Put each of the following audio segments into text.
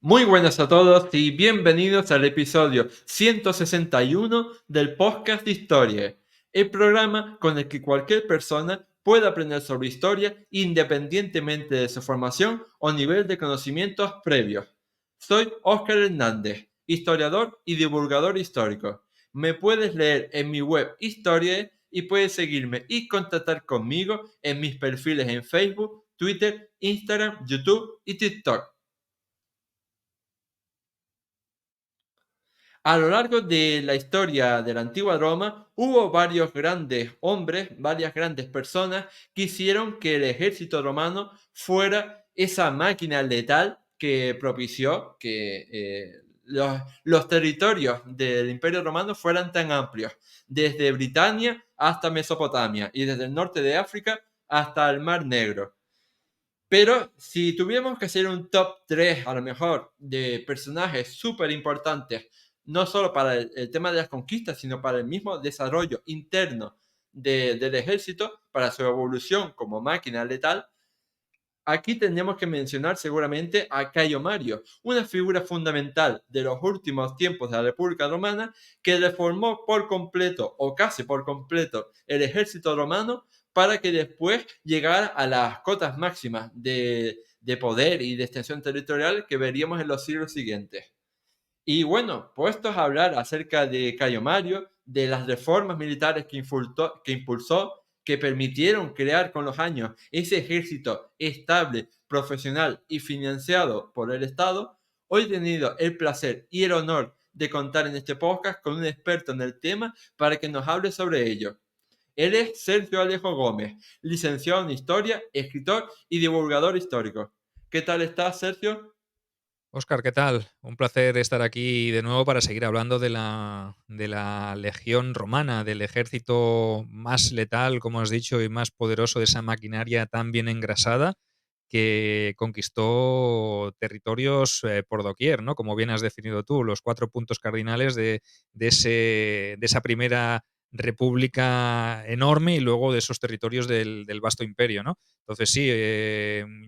Muy buenas a todos y bienvenidos al episodio 161 del podcast de Historia, el programa con el que cualquier persona puede aprender sobre historia independientemente de su formación o nivel de conocimientos previos. Soy Óscar Hernández, historiador y divulgador histórico. Me puedes leer en mi web Historia y puedes seguirme y contactar conmigo en mis perfiles en Facebook, Twitter, Instagram, YouTube y TikTok. A lo largo de la historia de la antigua Roma, hubo varios grandes hombres, varias grandes personas que hicieron que el ejército romano fuera esa máquina letal que propició que los territorios del Imperio Romano fueran tan amplios, desde Britania hasta Mesopotamia y desde el norte de África hasta el Mar Negro. Pero si tuviéramos que hacer un top 3 a lo mejor de personajes súper importantes, no solo para el tema de las conquistas, sino para el mismo desarrollo interno del ejército, para su evolución como máquina letal, aquí tendríamos que mencionar seguramente a Cayo Mario, una figura fundamental de los últimos tiempos de la República Romana que reformó por completo o casi por completo el ejército romano para que después llegara a las cotas máximas de poder y de extensión territorial que veríamos en los siglos siguientes. Y bueno, puestos a hablar acerca de Cayo Mario, de las reformas militares que impulsó, que permitieron crear con los años ese ejército estable, profesional y financiado por el Estado, hoy he tenido el placer y el honor de contar en este podcast con un experto en el tema para que nos hable sobre ello. Él es Sergio Alejo Gómez, licenciado en Historia, escritor y divulgador histórico. ¿Qué tal estás, Sergio? Óscar, ¿qué tal? Un placer estar aquí de nuevo para seguir hablando de la legión romana, del ejército más letal, como has dicho, y más poderoso de esa maquinaria tan bien engrasada que conquistó territorios por doquier, ¿no? Como bien has definido tú, los 4 puntos cardinales de esa primera república enorme y luego de esos territorios del vasto imperio, ¿no? Entonces sí,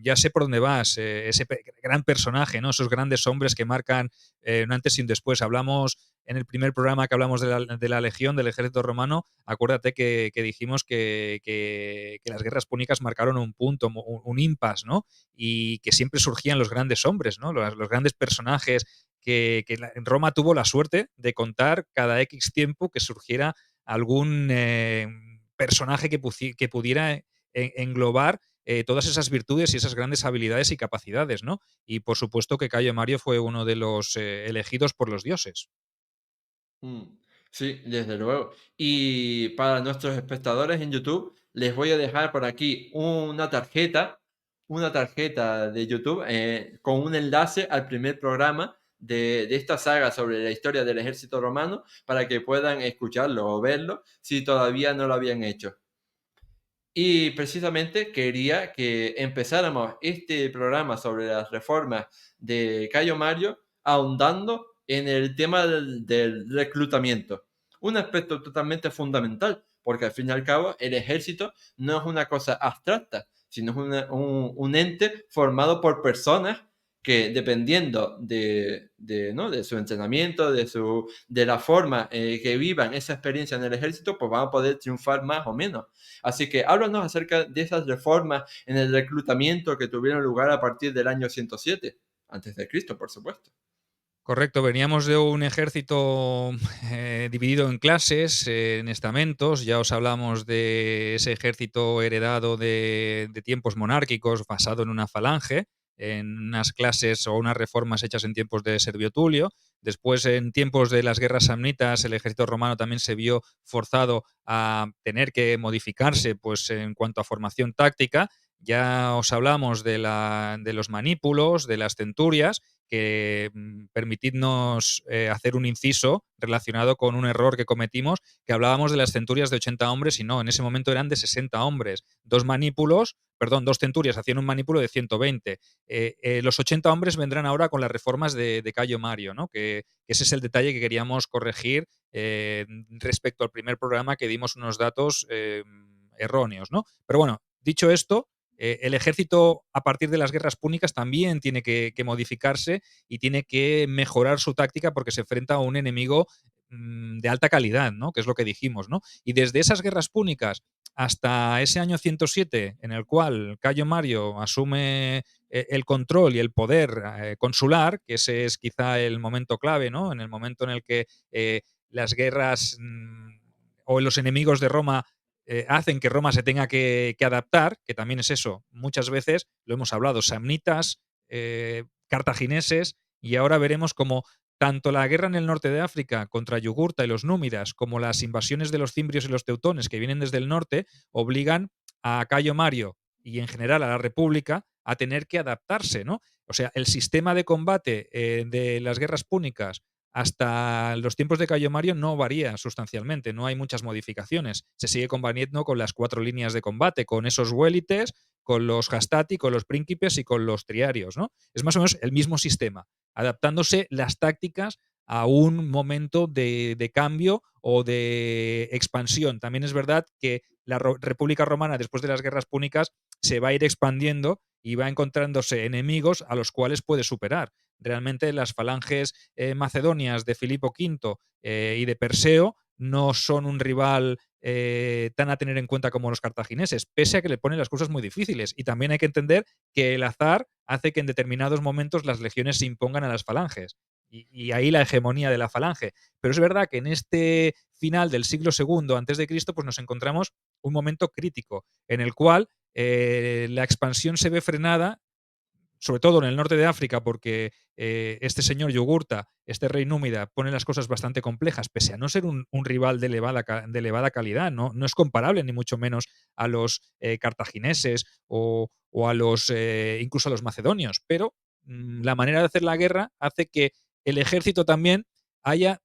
ya sé por dónde vas, ese gran personaje, ¿no? Esos grandes hombres que marcan un antes y un después. Hablamos en el primer programa que hablamos de la legión, del ejército romano, acuérdate que dijimos que las guerras púnicas marcaron un punto, un impasse, ¿no? Y que siempre surgían los grandes hombres, ¿no? Los grandes personajes en Roma tuvo la suerte de contar cada X tiempo que surgiera algún personaje que pudiera englobar todas esas virtudes y esas grandes habilidades y capacidades, ¿no? Y por supuesto que Cayo Mario fue uno de los elegidos por los dioses. Mm, sí, desde luego. Y para nuestros espectadores en YouTube, les voy a dejar por aquí una tarjeta de YouTube con un enlace al primer programa de esta saga sobre la historia del ejército romano para que puedan escucharlo o verlo si todavía no lo habían hecho. Y precisamente quería que empezáramos este programa sobre las reformas de Cayo Mario ahondando en el tema del reclutamiento. Un aspecto totalmente fundamental, porque al fin y al cabo el ejército no es una cosa abstracta, sino es un ente formado por personas que dependiendo ¿no? de su entrenamiento, de la forma que vivan esa experiencia en el ejército, pues van a poder triunfar más o menos. Así que háblanos acerca de esas reformas en el reclutamiento que tuvieron lugar a partir del año 107, antes de Cristo, por supuesto. Correcto, veníamos de un ejército dividido en clases, en estamentos. Ya os hablamos de ese ejército heredado de tiempos monárquicos, basado en una falange, en unas clases o unas reformas hechas en tiempos de Servio Tulio. Después, en tiempos de las guerras samnitas, el ejército romano también se vio forzado a tener que modificarse, pues, en cuanto a formación táctica. Ya os hablamos de los manípulos, de las centurias, que permitidnos hacer un inciso relacionado con un error que cometimos, que hablábamos de las centurias de 80 hombres y no, en ese momento eran de 60 hombres. Dos centurias hacían un manípulo de 120. Los 80 hombres vendrán ahora con las reformas de Cayo Mario, ¿no? Que ese es el detalle que queríamos corregir respecto al primer programa que dimos unos datos erróneos, ¿no? Pero bueno, dicho esto, el ejército a partir de las guerras púnicas también tiene que modificarse y tiene que mejorar su táctica porque se enfrenta a un enemigo de alta calidad, ¿no? Que es lo que dijimos, ¿no? Y desde esas guerras púnicas hasta ese año 107 en el cual Cayo Mario asume el control y el poder consular, que ese es quizá el momento clave, ¿no? En el momento en el que las guerras o los enemigos de Roma hacen que Roma se tenga que adaptar, que también es eso, muchas veces lo hemos hablado, samnitas, cartagineses, y ahora veremos como tanto la guerra en el norte de África contra Yugurta y los númidas, como las invasiones de los cimbrios y los teutones que vienen desde el norte, obligan a Cayo Mario y en general a la República a tener que adaptarse, ¿no? O sea, el sistema de combate de las guerras púnicas hasta los tiempos de Cayo Mario no varía sustancialmente, no hay muchas modificaciones. Se sigue combatiendo con las 4 líneas de combate, con esos huélites, con los hastati, con los príncipes y con los triarios, ¿no? Es más o menos el mismo sistema, adaptándose las tácticas a un momento de cambio o de expansión. También es verdad que la República Romana, después de las guerras púnicas, se va a ir expandiendo y va encontrándose enemigos a los cuales puede superar. Realmente las falanges macedonias de Filipo V y de Perseo no son un rival tan a tener en cuenta como los cartagineses, pese a que le ponen las cosas muy difíciles. Y también hay que entender que el azar hace que en determinados momentos las legiones se impongan a las falanges. Y ahí la hegemonía de la falange. Pero es verdad que en este final del siglo II antes de Cristo, pues nos encontramos un momento crítico en el cual la expansión se ve frenada sobre todo en el norte de África, porque este señor Yugurta, este rey númida, pone las cosas bastante complejas, pese a no ser un rival de elevada calidad, ¿no? No es comparable ni mucho menos a los cartagineses o a los incluso a los macedonios, pero la manera de hacer la guerra hace que el ejército también haya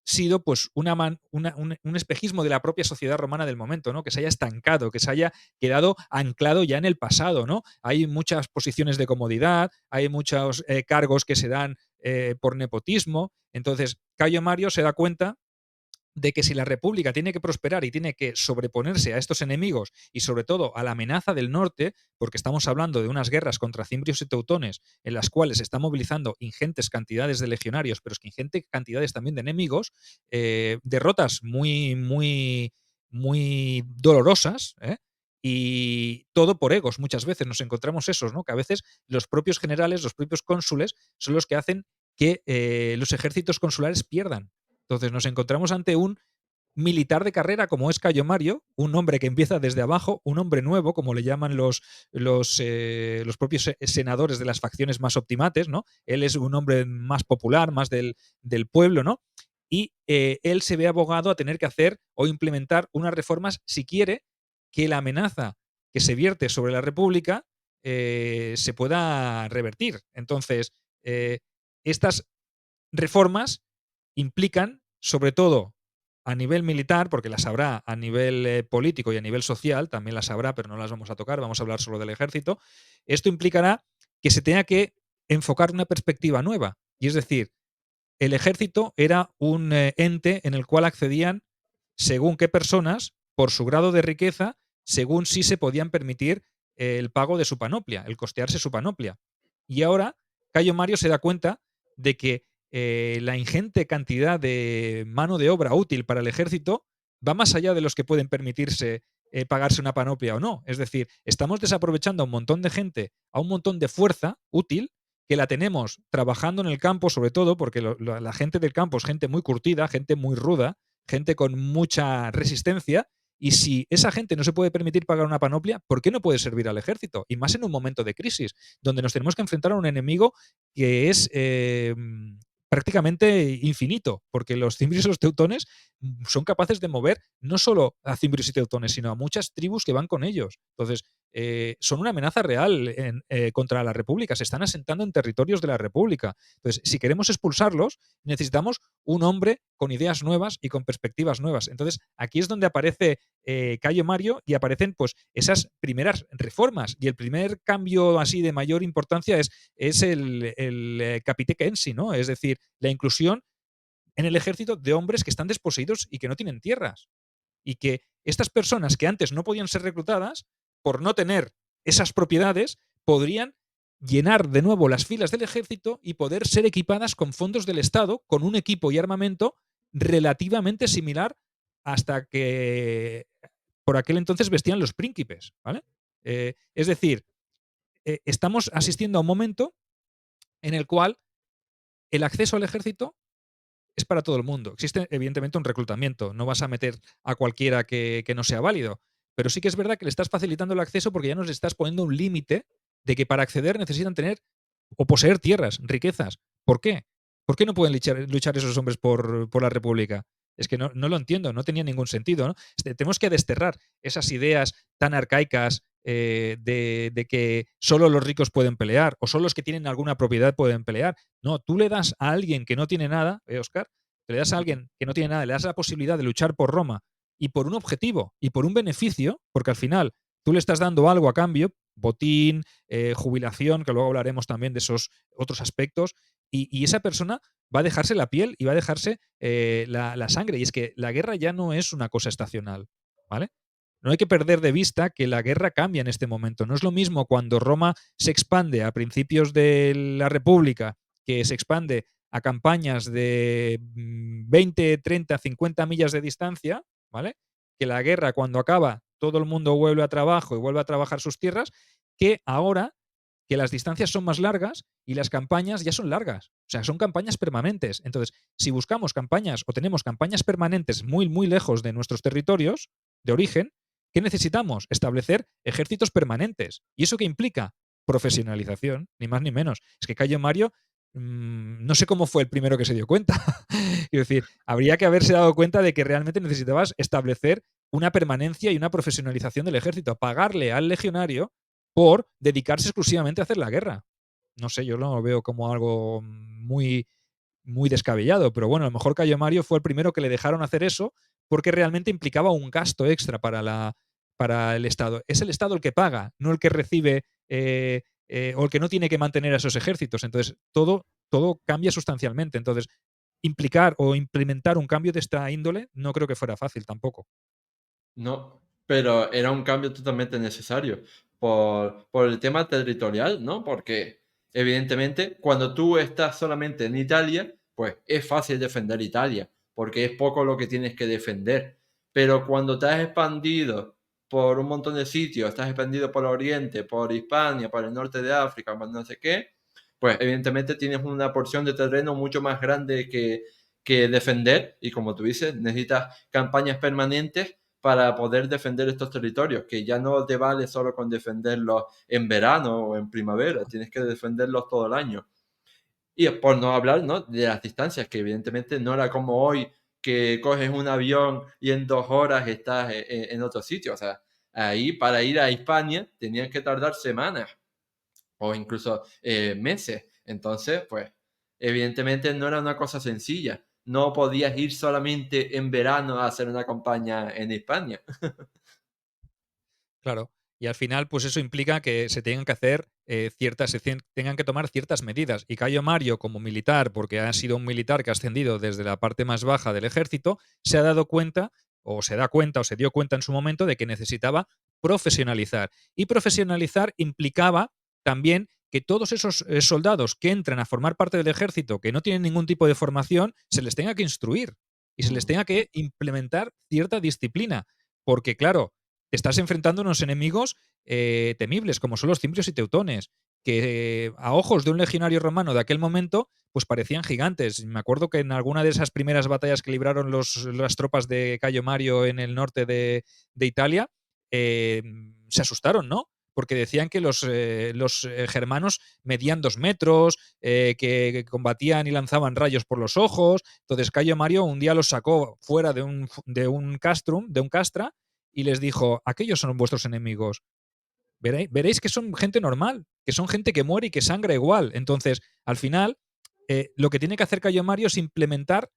sido pues un espejismo de la propia sociedad romana del momento, ¿no? Que se haya estancado, que se haya quedado anclado ya en el pasado, ¿no? Hay muchas posiciones de comodidad, hay muchos cargos que se dan por nepotismo. Entonces, Cayo Mario se da cuenta de que si la República tiene que prosperar y tiene que sobreponerse a estos enemigos y sobre todo a la amenaza del norte, porque estamos hablando de unas guerras contra cimbrios y teutones en las cuales se está movilizando ingentes cantidades de legionarios, pero es que ingentes cantidades también de enemigos, derrotas muy dolorosas, ¿eh? Y todo por egos, muchas veces nos encontramos esos, ¿no? Que a veces los propios generales, los propios cónsules, son los que hacen que los ejércitos consulares pierdan. Entonces nos encontramos ante un militar de carrera como es Cayo Mario, un hombre que empieza desde abajo, un hombre nuevo, como le llaman los propios senadores de las facciones más optimates, ¿no? Él es un hombre más popular, más del pueblo, ¿no? Y él se ve abogado a tener que hacer o implementar unas reformas si quiere que la amenaza que se vierte sobre la República se pueda revertir. Entonces, estas reformas implican, sobre todo a nivel militar, porque las habrá a nivel político y a nivel social, también las habrá, pero no las vamos a tocar, vamos a hablar solo del ejército. Esto implicará que se tenga que enfocar una perspectiva nueva. Y es decir, el ejército era un ente en el cual accedían según qué personas, por su grado de riqueza, según si se podían permitir el pago de su panoplia, el costearse su panoplia. Y ahora Cayo Mario se da cuenta de que la ingente cantidad de mano de obra útil para el ejército va más allá de los que pueden permitirse pagarse una panoplia o no. Es decir, estamos desaprovechando a un montón de gente, a un montón de fuerza útil que la tenemos trabajando en el campo, sobre todo porque la gente del campo es gente muy curtida, gente muy ruda, gente con mucha resistencia. Y si esa gente no se puede permitir pagar una panoplia, ¿por qué no puede servir al ejército? Y más en un momento de crisis, donde nos tenemos que enfrentar a un enemigo que es prácticamente infinito, porque los cimbrios y los teutones son capaces de mover no solo a cimbrios y teutones, sino a muchas tribus que van con ellos. Entonces, son una amenaza real contra la República, se están asentando en territorios de la República. Entonces, si queremos expulsarlos, necesitamos un hombre con ideas nuevas y con perspectivas nuevas. Entonces, aquí es donde aparece Cayo Mario y aparecen pues esas primeras reformas. Y el primer cambio así de mayor importancia es el capitec en sí, ¿no? Es decir, la inclusión en el ejército de hombres que están desposeídos y que no tienen tierras. Y que estas personas que antes no podían ser reclutadas por no tener esas propiedades podrían llenar de nuevo las filas del ejército y poder ser equipadas con fondos del Estado, con un equipo y armamento relativamente similar hasta que por aquel entonces vestían los príncipes, ¿vale? Es decir, estamos asistiendo a un momento en el cual el acceso al ejército es para todo el mundo. Existe, evidentemente, un reclutamiento. No vas a meter a cualquiera que no sea válido. Pero sí que es verdad que le estás facilitando el acceso porque ya nos estás poniendo un límite de que para acceder necesitan tener o poseer tierras, riquezas. ¿Por qué? ¿Por qué no pueden luchar esos hombres por la República? Es que no lo entiendo, no tenía ningún sentido, ¿no? Tenemos que desterrar esas ideas tan arcaicas de que solo los ricos pueden pelear o solo los que tienen alguna propiedad pueden pelear. No, tú le das a alguien que no tiene nada, Oscar, le das a alguien que no tiene nada, le das la posibilidad de luchar por Roma y por un objetivo y por un beneficio, porque al final tú le estás dando algo a cambio, botín, jubilación, que luego hablaremos también de esos otros aspectos, y esa persona va a dejarse la piel y va a dejarse la sangre. Y es que la guerra ya no es una cosa estacional, ¿vale? No hay que perder de vista que la guerra cambia en este momento. No es lo mismo cuando Roma se expande a principios de la República, que se expande a campañas de 20, 30, 50 millas de distancia, ¿vale? Que la guerra cuando acaba todo el mundo vuelve a trabajo y vuelve a trabajar sus tierras, que ahora que las distancias son más largas y las campañas ya son largas. O sea, son campañas permanentes. Entonces, si buscamos campañas o tenemos campañas permanentes muy, muy lejos de nuestros territorios de origen, ¿qué necesitamos? Establecer ejércitos permanentes. ¿Y eso qué implica? Profesionalización, ni más ni menos. Es que Cayo Mario, no sé cómo fue el primero que se dio cuenta. Quiero decir, habría que haberse dado cuenta de que realmente necesitabas establecer una permanencia y una profesionalización del ejército, pagarle al legionario por dedicarse exclusivamente a hacer la guerra. No sé, yo lo veo como algo muy, muy descabellado, pero bueno, a lo mejor Cayo Mario fue el primero que le dejaron hacer eso porque realmente implicaba un gasto extra para el Estado. Es el Estado el que paga, no el que recibe o el que no tiene que mantener a esos ejércitos. Entonces, todo cambia sustancialmente. Entonces, implicar o implementar un cambio de esta índole no creo que fuera fácil tampoco. No, pero era un cambio totalmente necesario por el tema territorial, ¿no? Porque evidentemente cuando tú estás solamente en Italia, pues es fácil defender Italia, porque es poco lo que tienes que defender. Pero cuando te has expandido por un montón de sitios, estás expandido por Oriente, por Hispania, por el norte de África, por no sé qué, pues evidentemente tienes una porción de terreno mucho más grande que defender y como tú dices, necesitas campañas permanentes para poder defender estos territorios, que ya no te vale solo con defenderlos en verano o en primavera, tienes que defenderlos todo el año. Y por no hablar, ¿no?, de las distancias, que evidentemente no era como hoy, que coges un avión y en 2 horas estás en otro sitio. O sea, ahí para ir a España tenían que tardar semanas o incluso meses. Entonces, pues, evidentemente no era una cosa sencilla. No podías ir solamente en verano a hacer una campaña en España. Claro. Y al final, pues eso implica que se tengan que hacer tengan que tomar ciertas medidas. Y Cayo Mario, como militar, porque ha sido un militar que ha ascendido desde la parte más baja del ejército, se ha dado cuenta, o se da cuenta, o se dio cuenta en su momento de que necesitaba profesionalizar. Y profesionalizar implicaba también que todos esos soldados que entran a formar parte del ejército, que no tienen ningún tipo de formación, se les tenga que instruir y se les tenga que implementar cierta disciplina. Porque, claro, te estás enfrentando a unos enemigos temibles, como son los cimbrios y teutones, que a ojos de un legionario romano de aquel momento, pues parecían gigantes. Me acuerdo que en alguna de esas primeras batallas que libraron las tropas de Cayo Mario en el norte de Italia, se asustaron, ¿no? Porque decían que los germanos medían 2 metros, que combatían y lanzaban rayos por los ojos. Entonces Cayo Mario un día los sacó fuera de un castrum, de un castra, y les dijo, aquellos son vuestros enemigos. Veréis que son gente normal, que son gente que muere y que sangra igual. Entonces, al final, lo que tiene que hacer Cayo Mario es implementar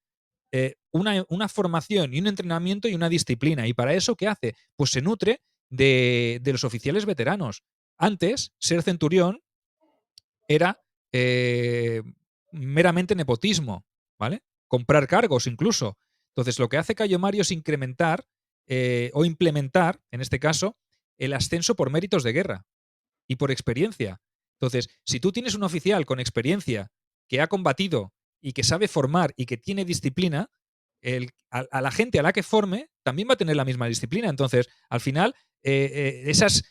una formación y un entrenamiento y una disciplina. ¿Y para eso qué hace? Pues se nutre de los oficiales veteranos. Antes, ser centurión era meramente nepotismo, ¿vale? Comprar cargos incluso. Entonces, lo que hace Cayo Mario es incrementar o implementar, en este caso, el ascenso por méritos de guerra. y por experiencia. Entonces, si tú tienes un oficial con experiencia que ha combatido y que sabe formar y que tiene disciplina, a la gente a la que forme también va a tener la misma disciplina. Entonces, al final, esas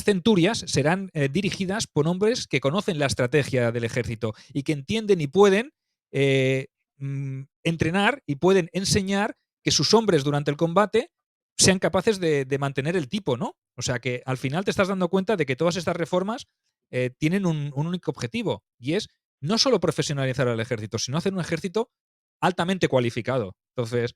centurias serán dirigidas por hombres que conocen la estrategia del ejército y que entienden y pueden eh, entrenar y pueden enseñar que sus hombres durante el combate sean capaces de mantener el tipo, ¿no? O sea que al final te estás dando cuenta de que todas estas reformas tienen un único objetivo y es no solo profesionalizar al ejército, sino hacer un ejército altamente cualificado. Entonces,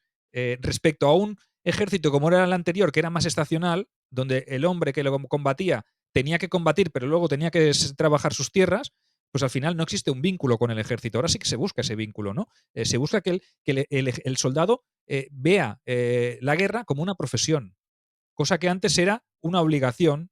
respecto a un ejército como era el anterior, que era más estacional, donde el hombre que lo combatía tenía que combatir, pero luego tenía que trabajar sus tierras, pues al final no existe un vínculo con el ejército. Ahora sí que se busca ese vínculo, ¿no? Se busca que el soldado vea la guerra como una profesión, cosa que antes era una obligación.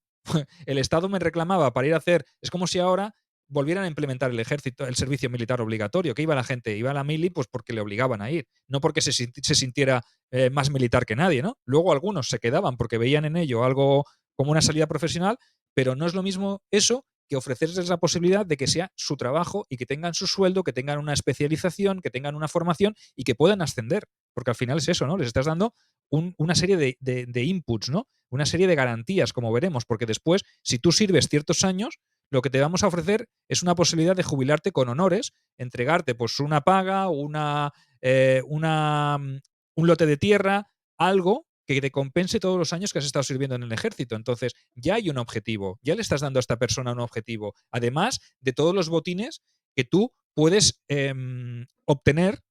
El Estado me reclamaba para ir a hacer. Es como si ahora volvieran a implementar el ejército, el servicio militar obligatorio. ¿Qué iba la gente? Iba a la mili pues porque le obligaban a ir, no porque se sintiera más militar que nadie, ¿no? Luego algunos se quedaban porque veían en ello algo como una salida profesional, pero no es lo mismo eso que ofrecerles la posibilidad de que sea su trabajo y que tengan su sueldo, que tengan una especialización, que tengan una formación y que puedan ascender. Porque al final es eso, ¿no? Les estás dando una serie de inputs, ¿no? Una serie de garantías, como veremos, porque después, si tú sirves ciertos años, lo que te vamos a ofrecer es una posibilidad de jubilarte con honores, entregarte pues una paga, un lote de tierra, algo que te compense todos los años que has estado sirviendo en el ejército. Entonces, ya hay un objetivo, ya le estás dando a esta persona un objetivo, además de todos los botines que tú puedes obtener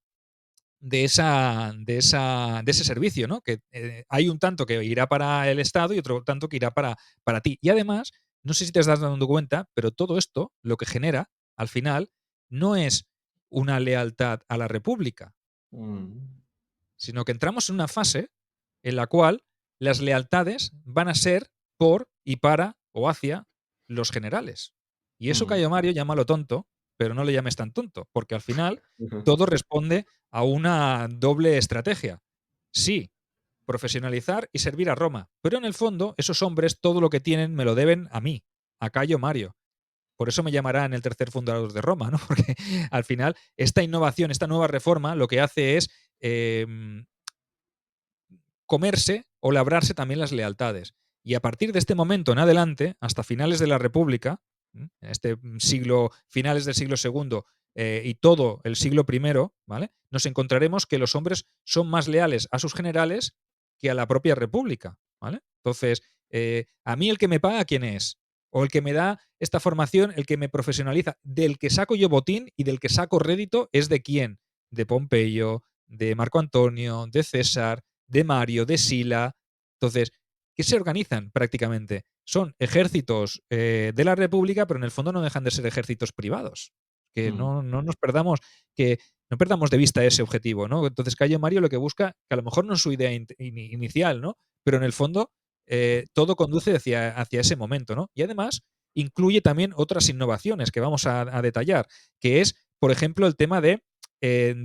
de ese servicio, ¿no? Que hay un tanto que irá para el Estado y otro tanto que irá para ti. Y además, no sé si te estás dando cuenta, pero todo esto lo que genera, al final, no es una lealtad a la República, Mm. sino que entramos en una fase en la cual las lealtades van a ser por y para o hacia los generales. Y eso, Mm. Cayo Mario, llámalo tonto, pero no le llames tan tonto, porque al final Ujú. todo responde a una doble estrategia. Sí, profesionalizar y servir a Roma, pero en el fondo esos hombres todo lo que tienen me lo deben a mí, a Cayo Mario. Por eso me llamarán el tercer fundador de Roma, ¿no? Porque al final esta innovación, esta nueva reforma, lo que hace es comerse o labrarse también las lealtades. Y a partir de este momento en adelante, hasta finales de la República, en este siglo, finales del siglo segundo y todo el siglo primero, ¿vale? Nos encontraremos que los hombres son más leales a sus generales que a la propia República, ¿vale? Entonces, a mí el que me paga, ¿quién es? O el que me da esta formación, el que me profesionaliza, del que saco yo botín y del que saco rédito, ¿es de quién? De Pompeyo, de Marco Antonio, de César, de Mario, de Sila. Entonces, ¿qué se organizan prácticamente? Son ejércitos de la República, pero en el fondo no dejan de ser ejércitos privados. Que Mm. no nos perdamos, que no perdamos de vista ese objetivo, ¿no? Entonces, Cayo Mario lo que busca, que a lo mejor no es su idea inicial, ¿no? Pero en el fondo todo conduce hacia ese momento, ¿no? Y además incluye también otras innovaciones que vamos a detallar, que es, por ejemplo, el tema de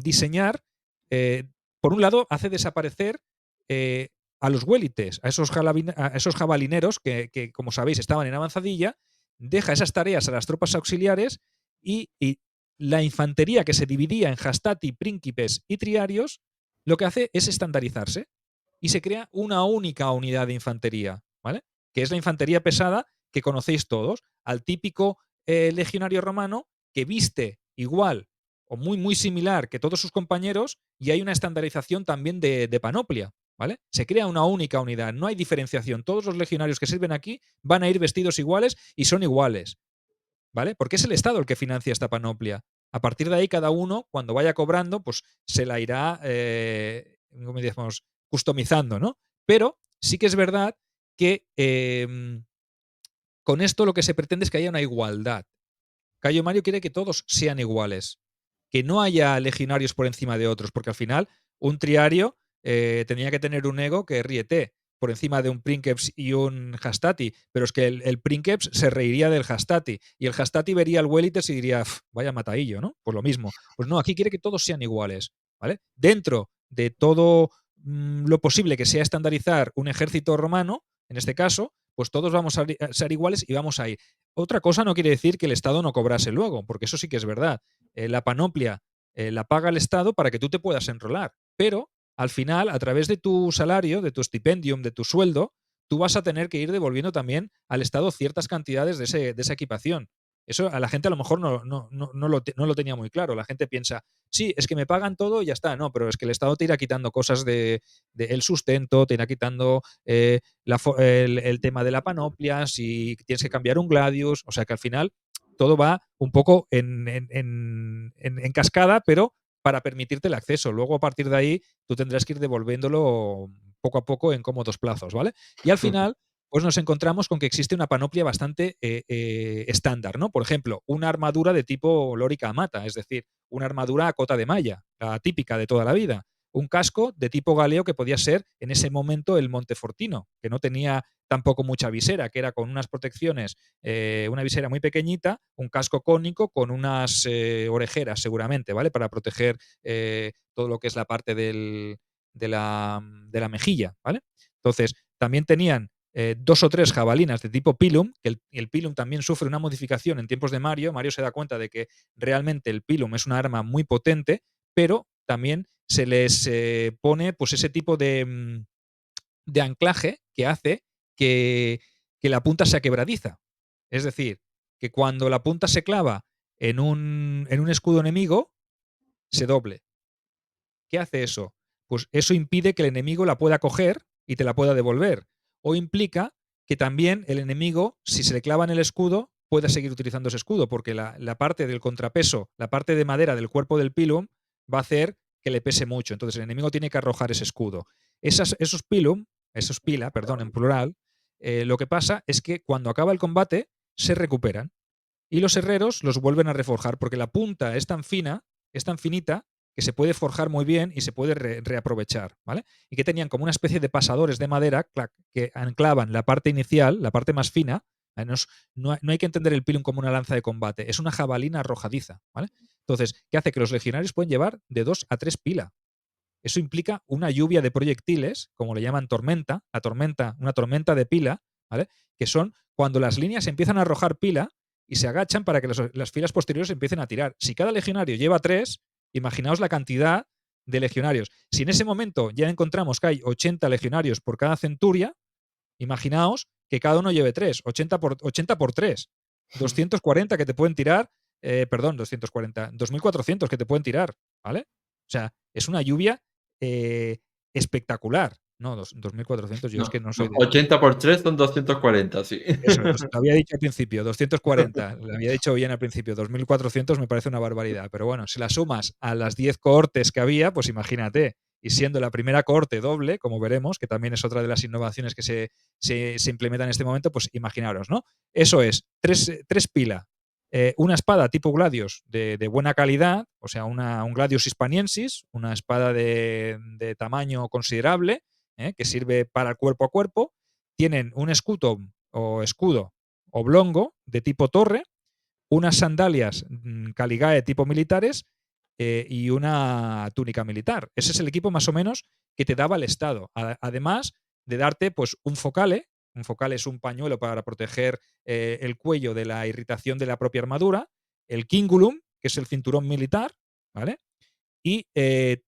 diseñar, eh, por un lado, hace desaparecer eh, a los huélites, a esos jabalineros que, como sabéis, estaban en avanzadilla, deja esas tareas a las tropas auxiliares y la infantería que se dividía en hastati, príncipes y triarios, lo que hace es estandarizarse y se crea una única unidad de infantería, ¿vale? Que es la infantería pesada que conocéis todos, al típico legionario romano que viste igual o muy, muy similar que todos sus compañeros y hay una estandarización también de panoplia, ¿vale? Se crea una única unidad, no hay diferenciación. Todos los legionarios que sirven aquí van a ir vestidos iguales y son iguales, ¿vale? Porque es el Estado el que financia esta panoplia. A partir de ahí, cada uno, cuando vaya cobrando, pues se la irá, ¿cómo decimos?, customizando, ¿no? Pero sí que es verdad que con esto lo que se pretende es que haya una igualdad. Cayo Mario quiere que todos sean iguales, que no haya legionarios por encima de otros, porque al final un triario tenía que tener un ego que riete por encima de un princeps y un hastati, pero es que el princeps se reiría del hastati y el hastati vería al Welites y diría, vaya matadillo, ¿no? Pues lo mismo. Pues no, aquí quiere que todos sean iguales, ¿vale? Dentro de todo lo posible que sea estandarizar un ejército romano, en este caso, pues todos vamos a ser iguales y vamos a ir. Otra cosa no quiere decir que el Estado no cobrase luego, porque eso sí que es verdad. La panoplia la paga el Estado para que tú te puedas enrolar, pero al final, a través de tu salario, de tu stipendium, de tu sueldo, tú vas a tener que ir devolviendo también al Estado ciertas cantidades de esa equipación. Eso a la gente a lo mejor no lo tenía muy claro. La gente piensa, sí, es que me pagan todo y ya está. No, pero es que el Estado te irá quitando cosas de el sustento, te irá quitando el tema de la panoplia, si tienes que cambiar un Gladius. O sea que al final todo va un poco en cascada, pero para permitirte el acceso. Luego, a partir de ahí, tú tendrás que ir devolviéndolo poco a poco en cómodos plazos, ¿vale? Y al final, pues nos encontramos con que existe una panoplia bastante estándar, ¿no? Por ejemplo, una armadura de tipo Lórica Amata, es decir, una armadura a cota de malla, la típica de toda la vida. Un casco de tipo galeo que podía ser en ese momento el Montefortino, que no tenía tampoco mucha visera, que era con unas protecciones, una visera muy pequeñita, un casco cónico con unas orejeras seguramente, ¿vale? Para proteger todo lo que es la parte de la mejilla, ¿vale? Entonces, también tenían dos o tres jabalinas de tipo Pilum, que el Pilum también sufre una modificación en tiempos de Mario. Mario se da cuenta de que realmente el Pilum es una arma muy potente, pero también se les pone pues ese tipo de anclaje que hace que, que la punta sea quebradiza. Es decir, que cuando la punta se clava en un escudo enemigo, se doble. ¿Qué hace eso? Pues eso impide que el enemigo la pueda coger y te la pueda devolver. O implica que también el enemigo, si se le clava en el escudo, pueda seguir utilizando ese escudo, porque la parte del contrapeso, la parte de madera del cuerpo del pilum, va a hacer que le pese mucho. Entonces el enemigo tiene que arrojar ese escudo. Esos pilum, esos pila, perdón, en plural, lo que pasa es que cuando acaba el combate se recuperan y los herreros los vuelven a reforjar porque la punta es tan fina, es tan finita, que se puede forjar muy bien y se puede reaprovechar, ¿vale? Y que tenían como una especie de pasadores de madera que anclaban la parte inicial, la parte más fina. No hay que entender el pilum como una lanza de combate, es una jabalina arrojadiza, ¿vale? Entonces, ¿qué hace? Que los legionarios pueden llevar de 2 a 3 pila. Eso implica una lluvia de proyectiles, como le llaman tormenta, una tormenta de pila, ¿vale? Que son cuando las líneas empiezan a arrojar pila y se agachan para que las filas posteriores empiecen a tirar. Si cada legionario lleva 3, imaginaos la cantidad de legionarios. Si en ese momento ya encontramos que hay 80 legionarios por cada centuria, imaginaos que cada uno lleve 3, 80 por 3, 240 que te pueden tirar, perdón, 240, 2400 que te pueden tirar, ¿vale? O sea, es una lluvia eh, espectacular. No, 2400, yo es que No, no soy no, de. 80 por 3 son 240, sí. Eso, lo había dicho al principio, 240, lo había dicho bien al principio, 2400 me parece una barbaridad, pero bueno, si la sumas a las 10 cohortes que había, pues imagínate, y siendo la primera cohorte doble, como veremos, que también es otra de las innovaciones que se implementan en este momento, pues imaginaros, ¿no? Eso es, tres pila, una espada tipo Gladius de buena calidad, o sea, un Gladius hispaniensis, una espada de tamaño considerable, que sirve para el cuerpo a cuerpo, tienen un escudo oblongo de tipo torre, unas sandalias Caligae tipo militares y una túnica militar. Ese es el equipo más o menos que te daba el Estado. Además de darte pues un focale. Un focale es un pañuelo para proteger el cuello de la irritación de la propia armadura, el kingulum, que es el cinturón militar, ¿vale? Y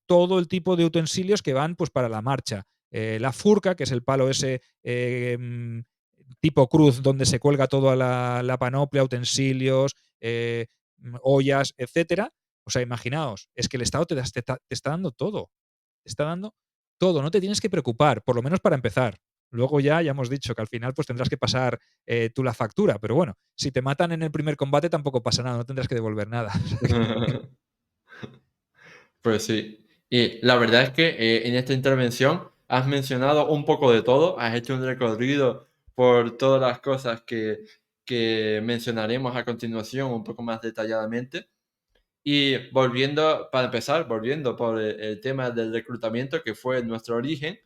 todo el tipo de utensilios que van pues, para la marcha. La furca, que es el palo ese tipo cruz donde se cuelga toda la panoplia, utensilios, ollas, etcétera. O sea, imaginaos, es que el Estado te está dando todo. Te está dando todo, no te tienes que preocupar, por lo menos para empezar. Luego ya hemos dicho que al final pues tendrás que pasar tú la factura, pero bueno, si te matan en el primer combate tampoco pasa nada, no tendrás que devolver nada. Pues sí. Y la verdad es que en esta intervención has mencionado un poco de todo, has hecho un recorrido por todas las cosas que mencionaremos a continuación un poco más detalladamente. Y volviendo, para empezar, volviendo por el tema del reclutamiento, que fue nuestro origen,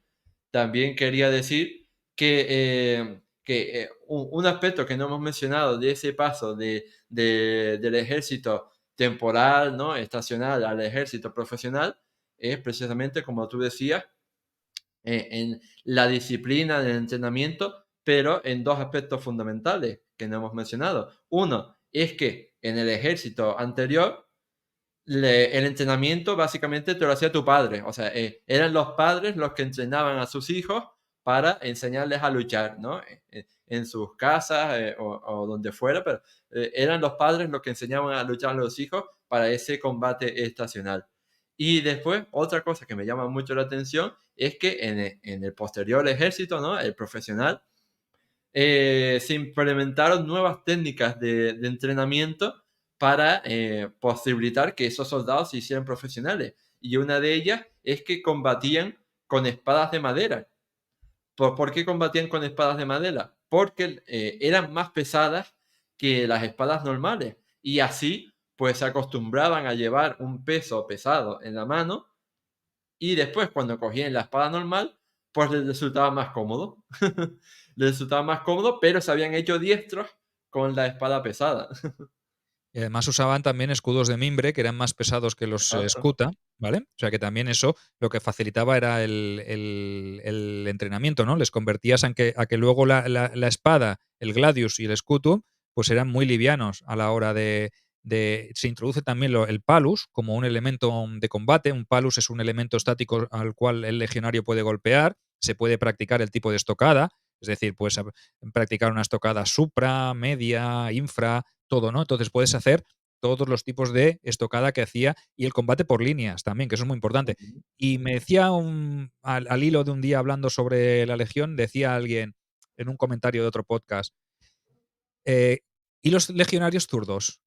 también quería decir que un aspecto que no hemos mencionado de ese paso del ejército temporal, ¿no? Estacional al ejército profesional es precisamente, como tú decías, en la disciplina del entrenamiento pero en dos aspectos fundamentales que no hemos mencionado. Uno es que en el ejército anterior el entrenamiento básicamente te lo hacía tu padre, o sea, eran los padres los que entrenaban a sus hijos para enseñarles a luchar, ¿no? En sus casas o donde fuera, pero eran los padres los que enseñaban a luchar a los hijos para ese combate estacional. Y después, otra cosa que me llama mucho la atención es que en el posterior ejército, ¿no? El profesional, se implementaron nuevas técnicas de entrenamiento para posibilitar que esos soldados se hicieran profesionales. Y una de ellas es que combatían con espadas de madera. ¿Por qué combatían con espadas de madera? Porque eran más pesadas que las espadas normales. Y así, pues se acostumbraban a llevar un peso pesado en la mano y después cuando cogían la espada normal, pues les resultaba más cómodo. Les resultaba más cómodo, pero se habían hecho diestros con la espada pesada. Y además usaban también escudos de mimbre que eran más pesados que los Exacto. escuta, ¿vale? O sea que también eso lo que facilitaba era el entrenamiento, ¿no? Les convertías a que luego la espada, el gladius y el scutum, pues eran muy livianos a la hora se introduce también el palus como un elemento de combate. Un palus es un elemento estático al cual el legionario puede golpear. Se puede practicar el tipo de estocada, es decir, puedes practicar una estocada supra, media, infra, todo, ¿no? Entonces puedes hacer todos los tipos de estocada que hacía y el combate por líneas también, que eso es muy importante. Ujú. Y me decía al hilo de un día hablando sobre la Legión, decía alguien en un comentario de otro podcast, eh, ¿y los legionarios zurdos?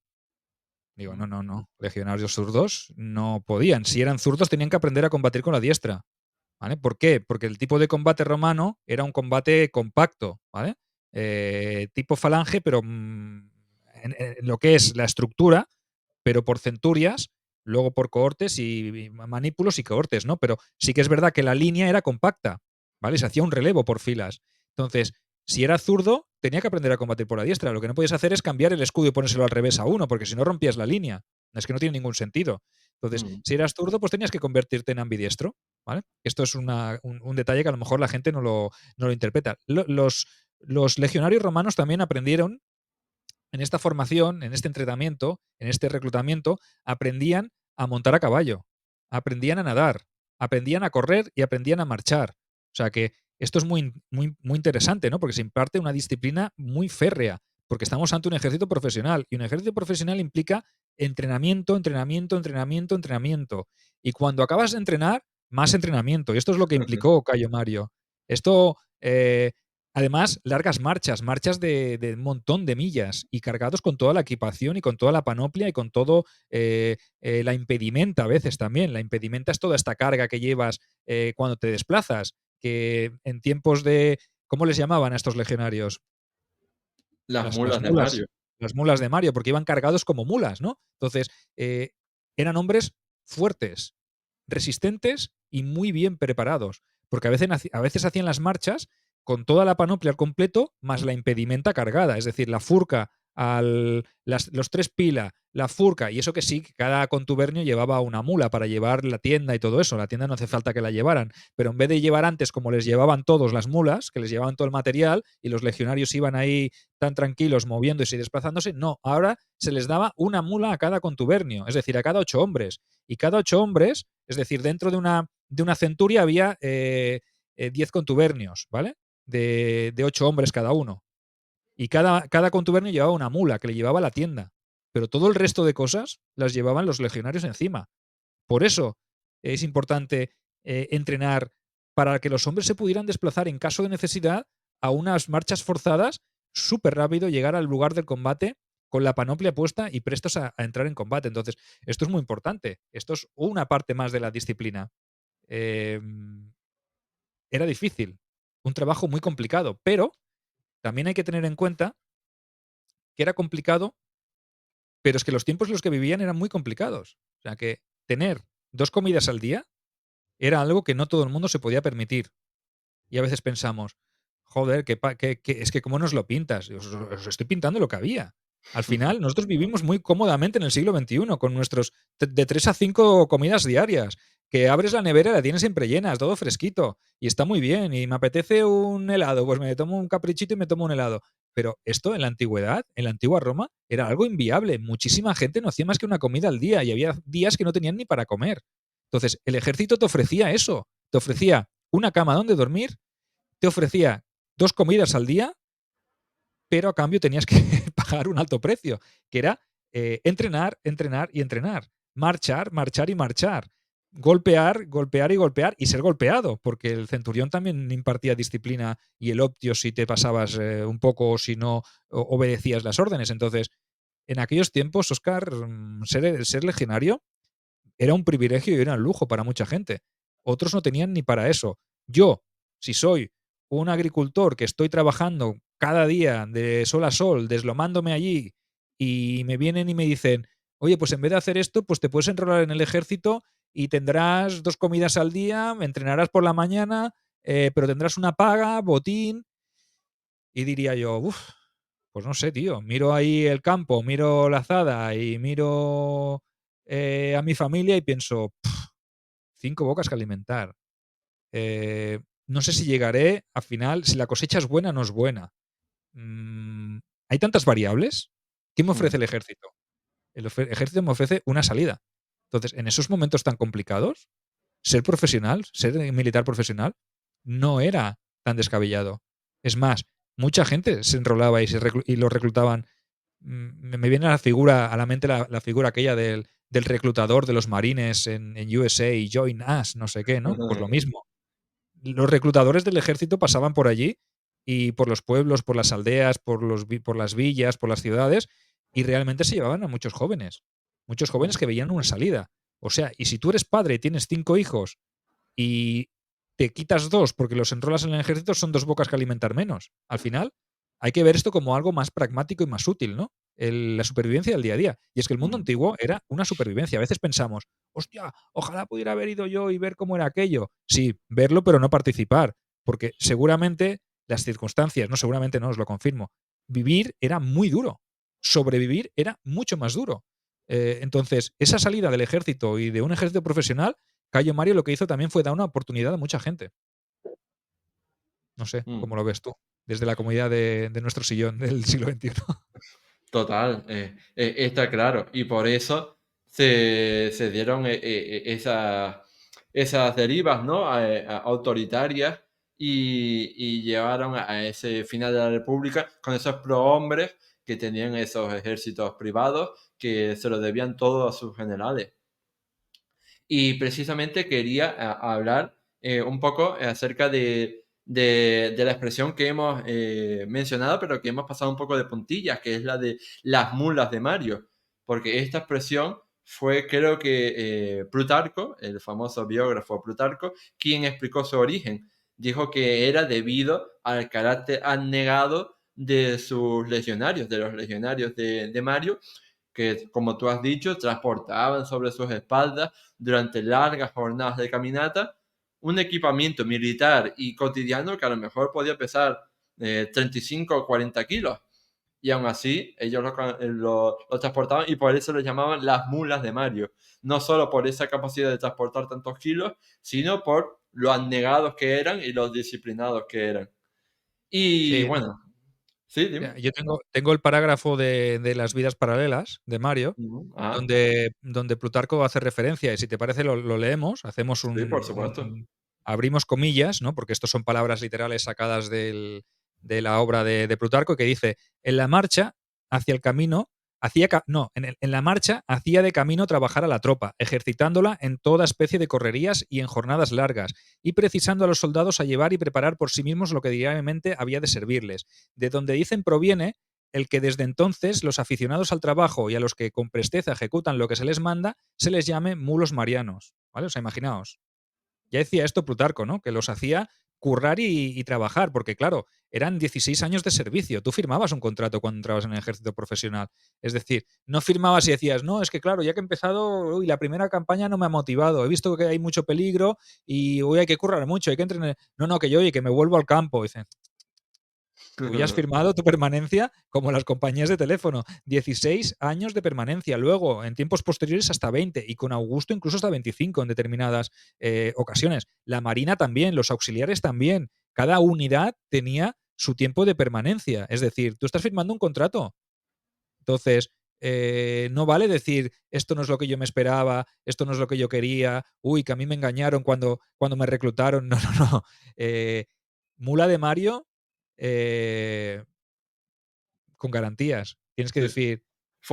Digo, no, no, no, legionarios zurdos no podían. Si eran zurdos tenían que aprender a combatir con la diestra. ¿Vale? ¿Por qué? Porque el tipo de combate romano era un combate compacto, ¿vale? Tipo falange, pero en lo que es la estructura, pero por centurias, luego por cohortes y manípulos y cohortes, ¿no? Pero sí que es verdad que la línea era compacta, ¿vale? Se hacía un relevo por filas. Entonces, si era zurdo, tenía que aprender a combatir por la diestra. Lo que no podías hacer es cambiar el escudo y ponérselo al revés a uno, porque si no rompías la línea. Es que no tiene ningún sentido. Entonces, Mm. si eras zurdo, pues tenías que convertirte en ambidiestro, ¿vale? Esto es un detalle que a lo mejor la gente no lo interpreta. Los legionarios romanos también aprendieron en esta formación, en este entrenamiento, en este reclutamiento, aprendían a montar a caballo, aprendían a nadar, aprendían a correr y aprendían a marchar. O sea que esto es muy, muy, muy interesante, ¿no? Porque se imparte una disciplina muy férrea, porque estamos ante un ejército profesional y un ejército profesional implica entrenamiento, entrenamiento, entrenamiento, entrenamiento. Y cuando acabas de entrenar, más entrenamiento. Y esto es lo que implicó Cayo Mario. Esto, además, largas marchas, marchas de un montón de millas y cargados con toda la equipación y con toda la panoplia y con todo la impedimenta a veces también. La impedimenta es toda esta carga que llevas cuando te desplazas, que en tiempos de... ¿Cómo les llamaban a estos legionarios? Las Las mulas de mulas, Mario. las mulas de Mario, porque iban cargados como mulas, ¿no? Entonces, eran hombres fuertes, resistentes y muy bien preparados, porque a veces hacían las marchas con toda la panoplia al completo, más la impedimenta cargada, es decir, la furca, los tres pila, la furca, y eso que sí, que cada contubernio llevaba una mula para llevar la tienda y todo eso. La tienda no hace falta que la llevaran, pero en vez de llevar antes como les llevaban todos las mulas, que les llevaban todo el material y los legionarios iban ahí tan tranquilos moviéndose y desplazándose, no, ahora se les daba una mula a cada contubernio, es decir, a cada 8 hombres. Y cada 8 hombres, es decir, dentro de una centuria había 10 contubernios, ¿vale? De 8 hombres cada uno. Y cada contubernio llevaba una mula que le llevaba a la tienda. Pero todo el resto de cosas las llevaban los legionarios encima. Por eso es importante entrenar para que los hombres se pudieran desplazar en caso de necesidad a unas marchas forzadas súper rápido, llegar al lugar del combate con la panoplia puesta y prestos a entrar en combate. Entonces, esto es muy importante. Esto es una parte más de la disciplina. Eh, Era difícil, un trabajo muy complicado, pero también hay que tener en cuenta que era complicado, pero es que los tiempos en los que vivían eran muy complicados. O sea que tener 2 comidas al día era algo que no todo el mundo se podía permitir. Y a veces pensamos, joder, es que cómo nos lo pintas. Os estoy pintando lo que había. Al final, nosotros vivimos muy cómodamente en el siglo XXI con nuestros de 3 a 5 comidas diarias. que abres la nevera y la tienes siempre llena, es todo fresquito y está muy bien y me apetece un helado, pues me tomo un caprichito y me tomo un helado. Pero esto en la antigüedad, en la antigua Roma, era algo inviable. Muchísima gente no hacía más que una comida al día y había días que no tenían ni para comer. Entonces, el ejército te ofrecía eso, te ofrecía una cama donde dormir, te ofrecía 2 comidas al día, pero a cambio tenías que pagar un alto precio, que era entrenar, entrenar y entrenar, marchar, marchar y marchar, golpear, golpear y golpear y ser golpeado, porque el centurión también impartía disciplina y el optio si te pasabas un poco o si no obedecías las órdenes. Entonces, en aquellos tiempos, Oscar, ser legionario era un privilegio y era un lujo para mucha gente. Otros no tenían ni para eso. Yo, si soy un agricultor que estoy trabajando cada día de sol a sol, deslomándome allí, y me vienen y me dicen, oye, pues en vez de hacer esto, pues te puedes enrolar en el ejército y tendrás 2 comidas al día, entrenarás por la mañana, pero tendrás una paga, botín, y diría yo, uff, pues no sé, tío, miro ahí el campo, miro la azada y miro a mi familia y pienso, 5 bocas que alimentar. No sé si llegaré a final, si la cosecha es buena o no es buena. Mm, hay tantas variables. ¿Qué me ofrece Mm, el ejército? El ejército me ofrece una salida. Entonces, en esos momentos tan complicados, ser profesional, ser militar profesional, no era tan descabellado. Es más, mucha gente se enrolaba y lo reclutaban. Me viene a la mente la figura aquella del reclutador de los marines en USA, Join Us, no sé qué, ¿no? Pues lo mismo. Los reclutadores del ejército pasaban por allí y por los pueblos, por las aldeas, por las villas, por las ciudades, y realmente se llevaban a muchos jóvenes que veían una salida. O sea, y si tú eres padre y tienes 5 hijos y te quitas 2 porque los enrolas en el ejército, son 2 bocas que alimentar menos. Al final, hay que ver esto como algo más pragmático y más útil, ¿no? La supervivencia del día a día. Y es que el mundo mm, antiguo era una supervivencia. A veces pensamos, hostia, ojalá pudiera haber ido yo y ver cómo era aquello. Sí, verlo, pero no participar. Porque seguramente las circunstancias, no seguramente no, os lo confirmo, vivir era muy duro. Sobrevivir era mucho más duro. Entonces, esa salida del ejército y de un ejército profesional, Cayo Mario lo que hizo también fue dar una oportunidad a mucha gente. No sé, mm. ¿cómo lo ves tú? Desde la comodidad de nuestro sillón del siglo XXI. Total, está claro. Y por eso se dieron esas derivas, ¿no? Autoritarias y llevaron a ese final de la República con esos prohombres que tenían esos ejércitos privados que se lo debían todo a sus generales. Y precisamente quería hablar un poco acerca de la expresión que hemos mencionado, pero que hemos pasado un poco de puntillas, que es la de las mulas de Mario, porque esta expresión fue, creo que Plutarco, el famoso biógrafo Plutarco, quien explicó su origen. Dijo que era debido al carácter abnegado de sus legionarios, de los legionarios de Mario, que, como tú has dicho, transportaban sobre sus espaldas durante largas jornadas de caminata un equipamiento militar y cotidiano que a lo mejor podía pesar 35 o 40 kilos. Y aún así, ellos lo transportaban y por eso lo llamaban las mulas de Mario. No solo por esa capacidad de transportar tantos kilos, sino por lo abnegados que eran y los disciplinados que eran. Y Sí, bueno, sí, dime. mira, yo tengo el parágrafo de las vidas paralelas de Mario, Ujú. Ah, donde Plutarco hace referencia, y si te parece lo leemos, hacemos sí, por supuesto. abrimos comillas, ¿no? Porque estos son palabras literales sacadas de la obra de Plutarco, que dice: "En la marcha hacia el camino, en la marcha hacía de camino trabajar a la tropa, ejercitándola en toda especie de correrías y en jornadas largas, y precisando a los soldados a llevar y preparar por sí mismos lo que diariamente había de servirles. De donde dicen proviene el que desde entonces los aficionados al trabajo y a los que con presteza ejecutan lo que se les manda, se les llame mulos marianos". ¿Vale? O sea, imaginaos. Ya decía esto Plutarco, ¿no? Que los hacía currar y trabajar, porque claro, eran 16 años de servicio. Tú firmabas un contrato cuando entrabas en el ejército profesional. Es decir, no firmabas y decías, no, es que claro, ya que he empezado, uy, la primera campaña no me ha motivado, he visto que hay mucho peligro y hoy hay que currar mucho, hay que entrenar. No, no, que yo, oye, que me vuelvo al campo. Dicen, Tú ya has firmado tu permanencia como las compañías de teléfono. 16 años de permanencia. Luego, en tiempos posteriores, hasta 20. Y con Augusto incluso hasta 25 en determinadas ocasiones. La Marina también, los auxiliares también. Cada unidad tenía su tiempo de permanencia. Es decir, tú estás firmando un contrato. Entonces, no vale decir, esto no es lo que yo me esperaba, esto no es lo que yo quería, uy, que a mí me engañaron cuando me reclutaron. No, no, no. Eh, Mula de Mario, eh, con garantías. Tienes que Sí. decir, te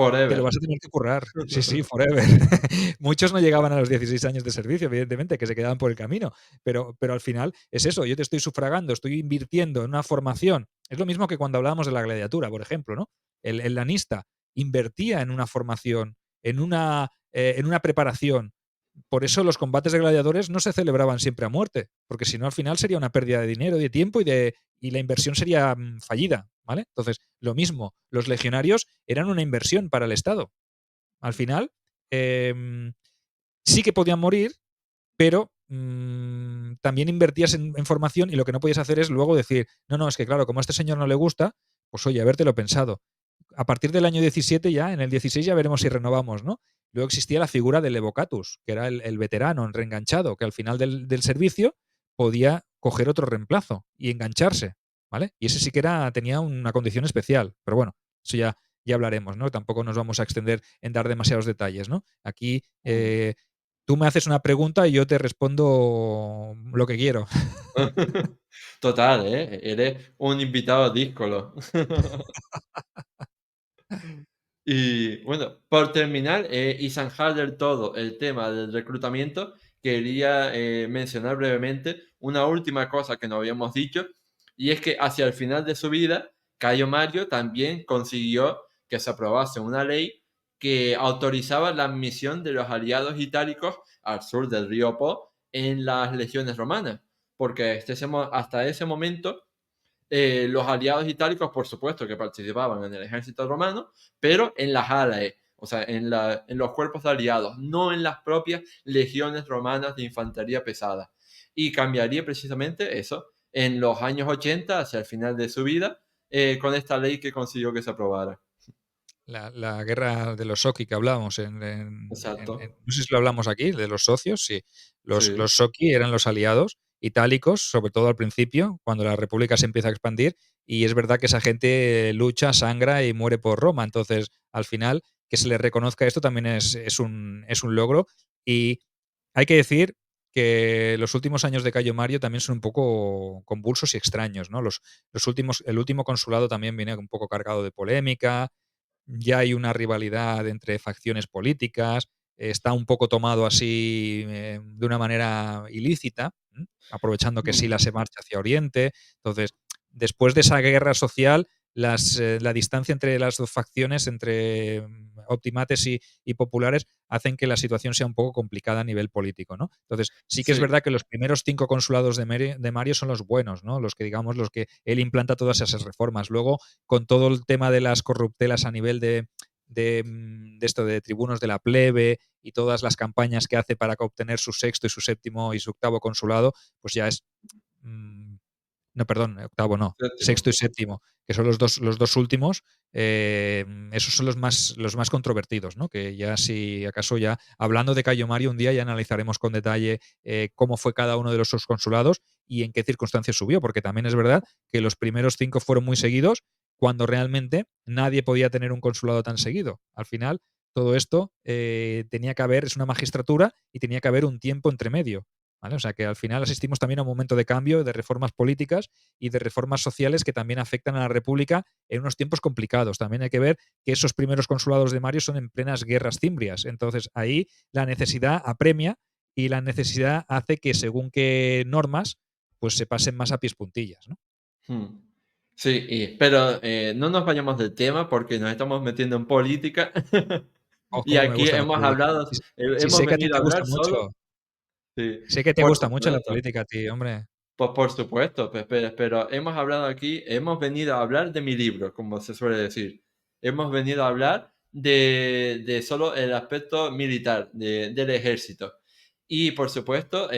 lo Forever. vas a tener que currar. Sí, sí, forever. Muchos no llegaban a los 16 años de servicio, evidentemente, que se quedaban por el camino, pero al final es eso, yo te estoy sufragando, estoy invirtiendo en una formación. Es lo mismo que cuando hablábamos de la gladiatura, por ejemplo, ¿no? El lanista invertía en una formación, en una preparación. Por eso los combates de gladiadores no se celebraban siempre a muerte, porque si no al final sería una pérdida de dinero, de tiempo y la inversión sería fallida, ¿vale? Entonces, lo mismo, los legionarios eran una inversión para el Estado. Al final, sí que podían morir, pero también invertías en formación y lo que no podías hacer es luego decir, no, no, es que claro, como a este señor no le gusta, pues oye, habértelo pensado. A partir del año 17 ya, en el 16 ya veremos si renovamos, ¿no? Luego existía la figura del evocatus, que era el veterano el reenganchado, que al final del servicio podía coger otro reemplazo y engancharse, ¿vale? Y ese sí que tenía una condición especial, pero bueno, eso ya hablaremos, ¿no? Tampoco nos vamos a extender en dar demasiados detalles, ¿no? Aquí tú me haces una pregunta y yo te respondo lo que quiero. Total, ¿eh? Eres un invitado díscolo. Y bueno, por terminar y zanjar del todo el tema del reclutamiento, quería mencionar brevemente una última cosa que no habíamos dicho, y es que hacia el final de su vida, Cayo Mario también consiguió que se aprobase una ley que autorizaba la admisión de los aliados itálicos al sur del río Po en las legiones romanas, porque hasta ese momento los aliados itálicos, por supuesto, que participaban en el ejército romano, pero en las alae, o sea, en los cuerpos de aliados, no en las propias legiones romanas de infantería pesada. Y cambiaría precisamente eso en los años 80, hacia el final de su vida, con esta ley que consiguió que se aprobara. La guerra de los Soki que hablábamos Exacto. no sé si lo hablamos aquí, de los socios, sí. Sí. Los Soki eran los aliados itálicos, sobre todo al principio, cuando la república se empieza a expandir, y es verdad que esa gente lucha, sangra y muere por Roma. Entonces, al final, que se le reconozca esto también es un logro. Y hay que decir que los últimos años de Cayo Mario también son un poco convulsos y extraños, ¿no? El último consulado también viene un poco cargado de polémica, ya hay una rivalidad entre facciones políticas, está un poco tomado así de una manera ilícita, aprovechando que Mm. Sila se marcha hacia Oriente. Entonces, después de esa guerra social, la distancia entre las dos facciones, entre optimates y populares, hacen que la situación sea un poco complicada a nivel político, ¿no? Entonces, sí que es Sí. verdad que los primeros 5 consulados de Mario son los buenos, ¿no? Los que, digamos, los que él implanta todas esas reformas. Luego, con todo el tema de las corruptelas a nivel de esto de tribunos de la plebe y todas las campañas que hace para obtener su sexto y su séptimo y su octavo consulado, pues ya es no, perdón, octavo no, Séptimo. sexto y séptimo, que son los dos últimos, esos son los más controvertidos, ¿no? Que ya si acaso ya, hablando de Cayo Mario, un día ya analizaremos con detalle cómo fue cada uno de los consulados y en qué circunstancias subió, porque también es verdad que los primeros 5 fueron muy seguidos, cuando realmente nadie podía tener un consulado tan seguido. Al final, todo esto tenía que haber, es una magistratura y tenía que haber un tiempo entre medio. ¿Vale? O sea que al final asistimos también a un momento de cambio, de reformas políticas y de reformas sociales que también afectan a la República en unos tiempos complicados. También hay que ver que esos primeros consulados de Mario son en plenas guerras cimbrias. Entonces ahí la necesidad apremia y la necesidad hace que según qué normas pues se pasen más a pies puntillas, ¿no? Mm. Sí, pero no nos vayamos del tema porque nos estamos metiendo en política. Oh, Y cómo me aquí gusta la hemos política. hablado, Si hemos sé que a ti venido a te gusta hablar mucho, solo. Sí, sé que te por gusta mucho la supuesto. política a ti, hombre. Pues por supuesto, pero hemos hablado aquí, hemos venido a hablar de mi libro, como se suele decir. Hemos venido a hablar de solo el aspecto militar del ejército. Y por supuesto,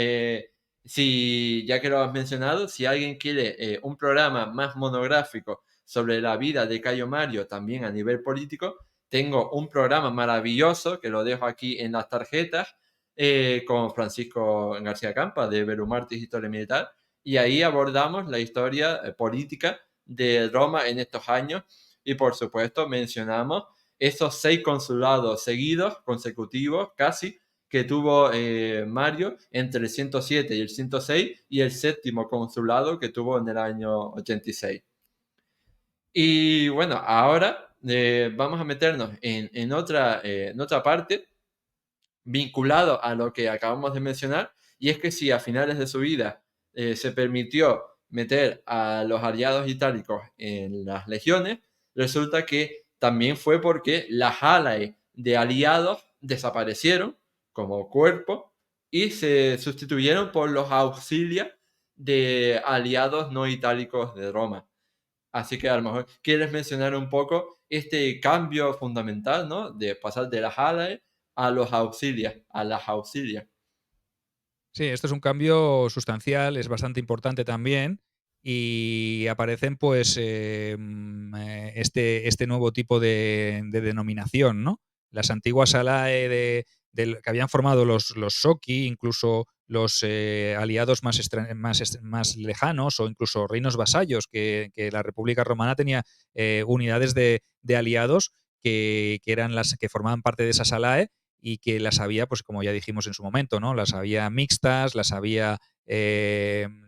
Si, ya que lo has mencionado, si alguien quiere un programa más monográfico sobre la vida de Cayo Mario, también a nivel político, tengo un programa maravilloso que lo dejo aquí en las tarjetas con Francisco García Campa de Belumartis Historia Militar, y ahí abordamos la historia política de Roma en estos años y por supuesto mencionamos esos 6 consulados seguidos, consecutivos casi, que tuvo Mario entre el 107 y el 106 y el séptimo consulado que tuvo en el año 86. Y bueno, ahora vamos a meternos en otra parte vinculado a lo que acabamos de mencionar, y es que si a finales de su vida se permitió meter a los aliados itálicos en las legiones, resulta que también fue porque las alas de aliados desaparecieron como cuerpo y se sustituyeron por los auxilias de aliados no itálicos de Roma. Así que a lo mejor quieres mencionar un poco este cambio fundamental, ¿no? De pasar de las alas a los auxilias, a las auxilias. Sí, esto es un cambio sustancial, es bastante importante también y aparecen pues este nuevo tipo de denominación, ¿no? Las antiguas alae que habían formado los Shoki, incluso los aliados más lejanos o incluso reinos vasallos, que la República Romana tenía unidades de aliados que eran las que formaban parte de esas alae y que las había, pues como ya dijimos en su momento, ¿no? Las había mixtas, las había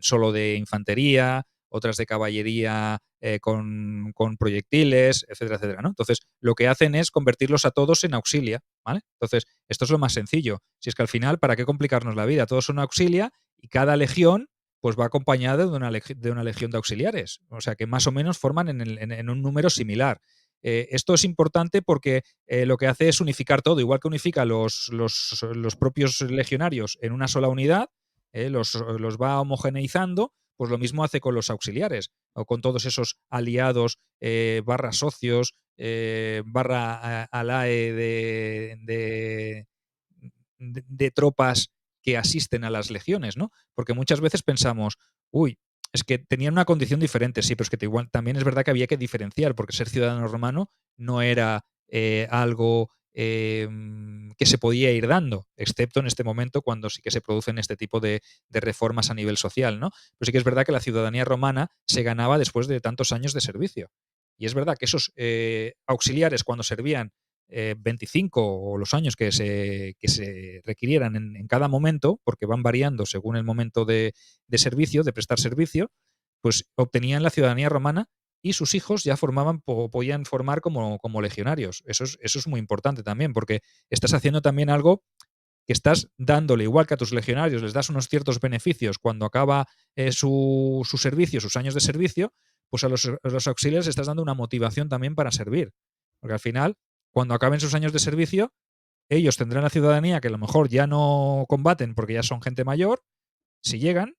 solo de infantería, otras de caballería con proyectiles, etcétera, etcétera, ¿no? Entonces, lo que hacen es convertirlos a todos en auxilia, ¿vale? Entonces, esto es lo más sencillo. Si es que al final, ¿para qué complicarnos la vida? Todos son auxilia y cada legión pues va acompañada de una legión de auxiliares. O sea, que más o menos forman en un número similar. Esto es importante porque lo que hace es unificar todo, igual que unifica los propios legionarios en una sola unidad, los va homogeneizando, pues lo mismo hace con los auxiliares o con todos esos aliados barra socios, barra alae de tropas que asisten a las legiones, ¿no? Porque muchas veces pensamos, uy, es que tenían una condición diferente, sí, pero es que igual, también es verdad que había que diferenciar, porque ser ciudadano romano no era algo que se podía ir dando, excepto en este momento cuando sí que se producen este tipo de reformas a nivel social, ¿no? Pero sí que es verdad que la ciudadanía romana se ganaba después de tantos años de servicio. Y es verdad que esos auxiliares cuando servían 25 o los años que se requirieran en cada momento, porque van variando según el momento de servicio, de prestar servicio, pues obtenían la ciudadanía romana y sus hijos ya podían formar como legionarios. Eso es muy importante también, porque estás haciendo también algo que estás dándole, igual que a tus legionarios, les das unos ciertos beneficios cuando acaba su servicio, sus años de servicio, pues a los auxiliares estás dando una motivación también para servir. Porque al final, cuando acaben sus años de servicio, ellos tendrán la ciudadanía que a lo mejor ya no combaten porque ya son gente mayor, si llegan,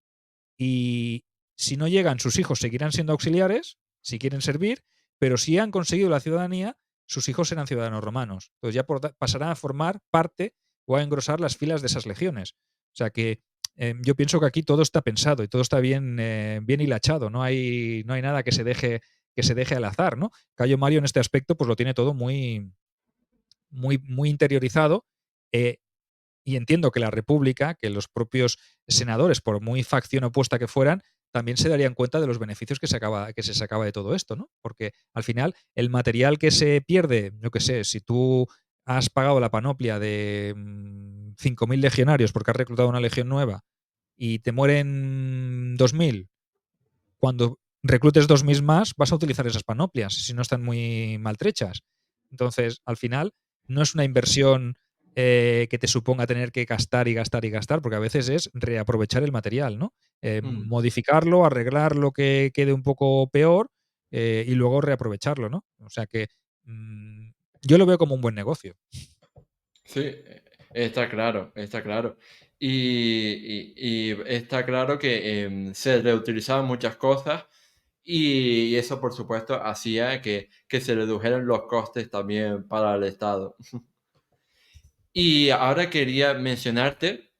y si no llegan, sus hijos seguirán siendo auxiliares, si quieren servir, pero si han conseguido la ciudadanía, sus hijos serán ciudadanos romanos. Entonces ya pasarán a formar parte o a engrosar las filas de esas legiones. O sea que yo pienso que aquí todo está pensado y todo está bien hilachado. No hay nada que se deje al azar, ¿no? Cayo Mario en este aspecto pues lo tiene todo muy interiorizado. eh, y entiendo que la República, que los propios senadores, por muy facción opuesta que fueran, también se darían cuenta de los beneficios que se sacaba de todo esto, ¿no? Porque al final el material que se pierde, yo qué sé, si tú has pagado la panoplia de 5.000 legionarios porque has reclutado una legión nueva y te mueren 2.000, cuando reclutes 2.000 más vas a utilizar esas panoplias si no están muy maltrechas. Entonces, al final, no es una inversión que te suponga tener que gastar y gastar y gastar, porque a veces es reaprovechar el material, ¿no? Mm. Modificarlo, arreglar lo que quede un poco peor y luego reaprovecharlo, ¿no? O sea que mm, yo lo veo como un buen negocio. Sí, está claro, está claro. Y está claro que se reutilizaban muchas cosas y eso, por supuesto, hacía que se redujeran los costes también para el Estado. Y ahora quería mencionarte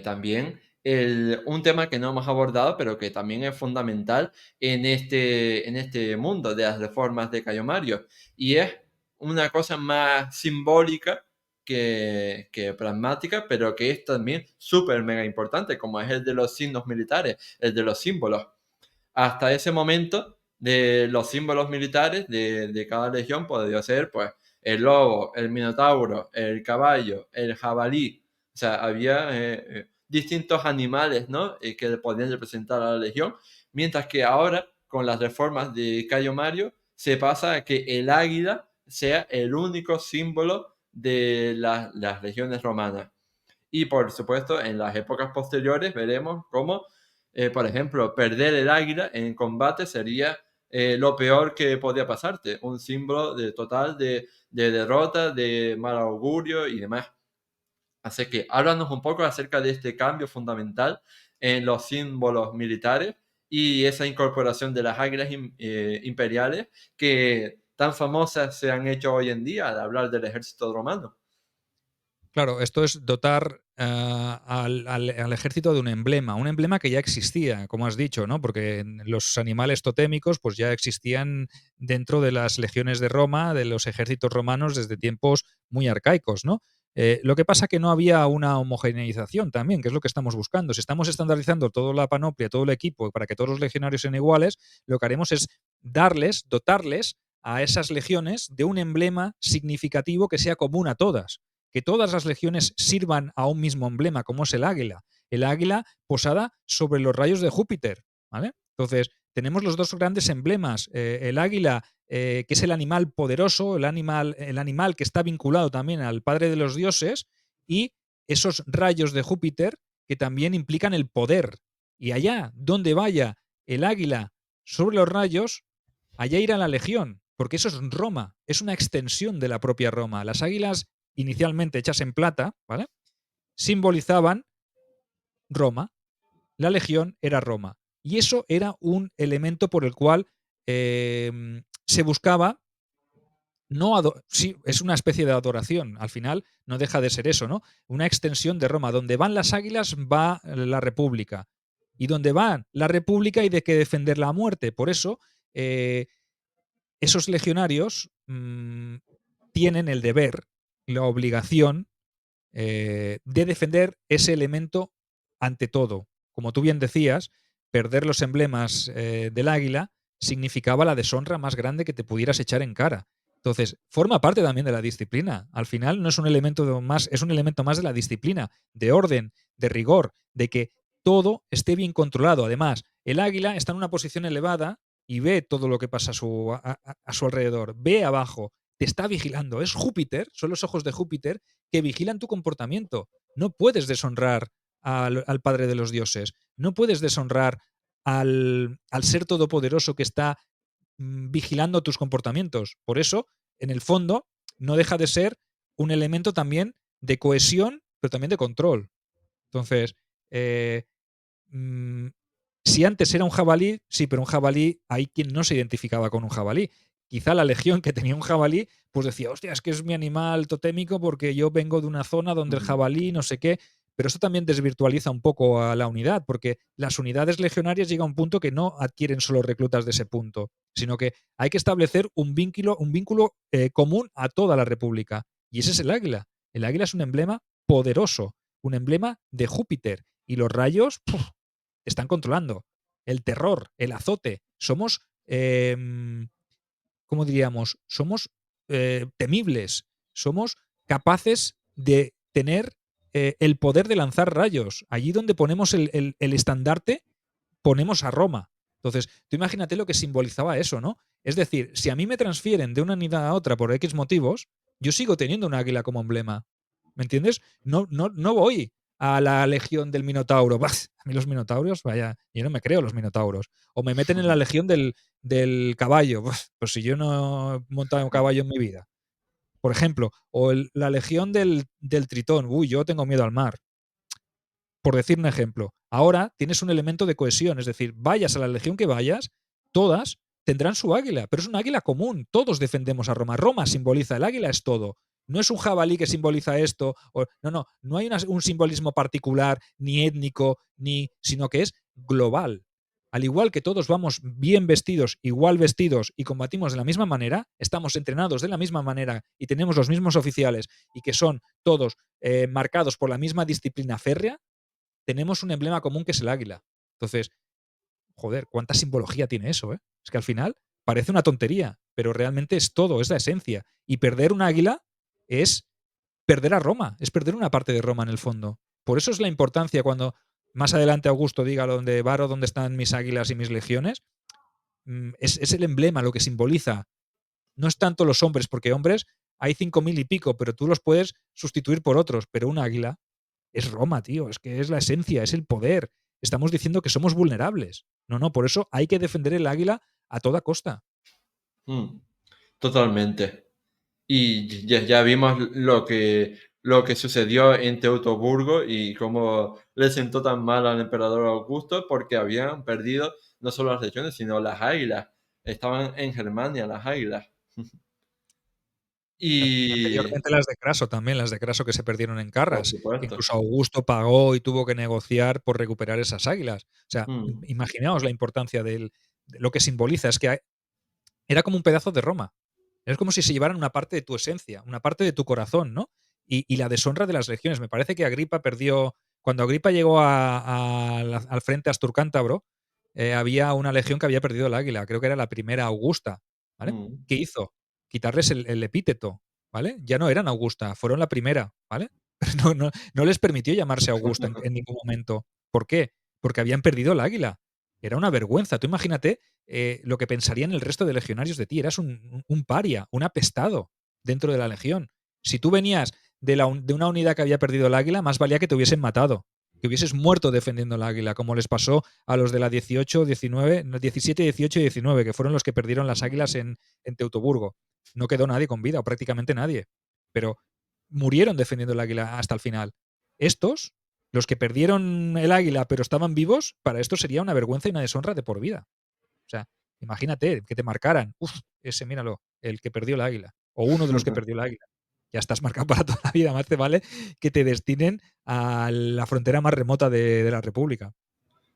también un tema que no hemos abordado, pero que también es fundamental en este mundo de las reformas de Cayo Mario, y es una cosa más simbólica que pragmática, pero que es también súper mega importante, como es el de los signos militares, el de los símbolos. Hasta ese momento, de los símbolos militares de cada legión podría ser pues el lobo, el minotauro, el caballo, el jabalí. O sea, había distintos animales, ¿no? Que podían representar a la legión, mientras que ahora, con las reformas de Cayo Mario, se pasa a que el águila sea el único símbolo de las legiones romanas. Y por supuesto, en las épocas posteriores veremos cómo, por ejemplo, perder el águila en combate sería lo peor que podía pasarte, un símbolo de total de derrota, de mal augurio y demás. Así que háblanos un poco acerca de este cambio fundamental en los símbolos militares y esa incorporación de las águilas imperiales que tan famosas se han hecho hoy en día al hablar del ejército romano. Claro, esto es dotar al ejército de un emblema que ya existía, como has dicho, ¿no? Porque los animales totémicos pues ya existían dentro de las legiones de Roma, de los ejércitos romanos desde tiempos muy arcaicos, ¿no? Lo que pasa que no había una homogeneización también, que es lo que estamos buscando. Si estamos estandarizando toda la panoplia, todo el equipo, para que todos los legionarios sean iguales, lo que haremos es dotarles a esas legiones de un emblema significativo que sea común a todas, que todas las legiones sirvan a un mismo emblema, como es el águila posada sobre los rayos de Júpiter, ¿vale? Entonces, tenemos los dos grandes emblemas, el águila, que es el animal poderoso, el animal que está vinculado también al padre de los dioses, y esos rayos de Júpiter que también implican el poder. Y allá donde vaya el águila sobre los rayos, allá irá la legión, porque eso es Roma, es una extensión de la propia Roma. Las águilas inicialmente hechas en plata, ¿vale? Simbolizaban Roma. La legión era Roma. Y eso era un elemento por el cual se buscaba, sí, es una especie de adoración, al final no deja de ser eso, ¿no? Una extensión de Roma. Donde van las águilas va la República. Y donde va la República hay de que defenderla a muerte. Por eso, esos legionarios tienen el deber, la obligación de defender ese elemento ante todo. Como tú bien decías, perder los emblemas del águila significaba la deshonra más grande que te pudieras echar en cara. Entonces, forma parte también de la disciplina. Al final no es un elemento más, es un elemento más de la disciplina, de orden, de rigor, de que todo esté bien controlado. Además, el águila está en una posición elevada y ve todo lo que pasa a su alrededor, ve abajo, te está vigilando. Es Júpiter, son los ojos de Júpiter que vigilan tu comportamiento. No puedes deshonrar al Padre de los dioses, no puedes deshonrar al ser todopoderoso que está vigilando tus comportamientos. Por eso, en el fondo, no deja de ser un elemento también de cohesión, pero también de control. Entonces, eh, mm, si antes era un jabalí, sí, pero un jabalí, hay quien no se identificaba con un jabalí. Quizá la legión que tenía un jabalí, pues decía, hostia, es que es mi animal totémico porque yo vengo de una zona donde el jabalí no sé qué. Pero eso también desvirtualiza un poco a la unidad, porque las unidades legionarias llegan a un punto que no adquieren solo reclutas de ese punto, sino que hay que establecer un vínculo común a toda la República. Y ese es el águila. El águila es un emblema poderoso, un emblema de Júpiter. Y los rayos, ¡puf!, están controlando. El terror, el azote. Somos, ¿cómo diríamos? Somos temibles. Somos capaces de tener el poder de lanzar rayos. Allí donde ponemos el estandarte, ponemos a Roma. Entonces, tú imagínate lo que simbolizaba eso, ¿no? Es decir, si a mí me transfieren de una unidad a otra por X motivos, yo sigo teniendo un águila como emblema. ¿Me entiendes? No voy a la legión del Minotauro. Bah, a mí los Minotauros, vaya, yo no me creo los Minotauros. O me meten en la legión del caballo. Bah, pues si yo no he montado un caballo en mi vida. Por ejemplo, o la legión del Tritón. Uy, yo tengo miedo al mar, por decir un ejemplo. Ahora tienes un elemento de cohesión, es decir, vayas a la legión que vayas, todas tendrán su águila, pero es un águila común, todos defendemos a Roma. Roma simboliza, el águila es todo. No es un jabalí que simboliza esto. No hay un simbolismo particular, ni étnico, sino que es global. Al igual que todos vamos bien vestidos, igual vestidos y combatimos de la misma manera, estamos entrenados de la misma manera y tenemos los mismos oficiales y que son todos marcados por la misma disciplina férrea, tenemos un emblema común que es el águila. Entonces, joder, cuánta simbología tiene eso, ¿eh? Es que al final parece una tontería, pero realmente es todo, es la esencia. Y perder un águila es perder a Roma, es perder una parte de Roma en el fondo. Por eso es la importancia cuando más adelante Augusto diga donde Varo, dónde están mis águilas y mis legiones, es el emblema, lo que simboliza. No es tanto los hombres, porque hombres hay 5.000 y pico, pero tú los puedes sustituir por otros, pero un águila es Roma, tío, es que es la esencia, es el poder. Estamos diciendo que somos vulnerables. No, por eso hay que defender el águila a toda costa. Totalmente. Y ya vimos lo que sucedió en Teutoburgo y cómo le sentó tan mal al emperador Augusto porque habían perdido no solo las legiones, sino las águilas. Estaban en Germania las águilas. Y, Anteriormente las de Craso también, las de Craso que se perdieron en por Carras, que supuesto. incluso Augusto pagó y tuvo que negociar por recuperar esas águilas. O sea, Mm, imaginaos la importancia de lo que simboliza. Es que era como un pedazo de Roma. Es como si se llevaran una parte de tu esencia, una parte de tu corazón, ¿no? Y la deshonra de las legiones. Me parece que Agripa perdió. Cuando Agripa llegó al frente asturcántabro, había una legión que había perdido el águila. Creo que era la primera Augusta. ¿Vale? mm. ¿Qué hizo? Quitarles el epíteto. ¿Vale? Ya no eran Augusta, fueron la primera. ¿Vale? No les permitió llamarse Augusta en ningún momento. ¿Por qué? Porque habían perdido el águila. Era una vergüenza. Tú imagínate lo que pensarían el resto de legionarios de ti. Eras un paria, un apestado dentro de la legión. Si tú venías de una unidad que había perdido el águila, más valía que te hubiesen matado, que hubieses muerto defendiendo el águila, como les pasó a los de la 18, 19, no, 17, 18 y 19, que fueron los que perdieron las águilas en Teutoburgo. No quedó nadie con vida, o prácticamente nadie. Pero murieron defendiendo el águila hasta el final. Estos, los que perdieron el águila pero estaban vivos, para esto sería una vergüenza y una deshonra de por vida. O sea, imagínate que te marcaran. Uf, ese, míralo, el que perdió el águila. O uno de los que perdió el águila. Ya estás marcado para toda la vida. Más te vale que te destinen a la frontera más remota de la República.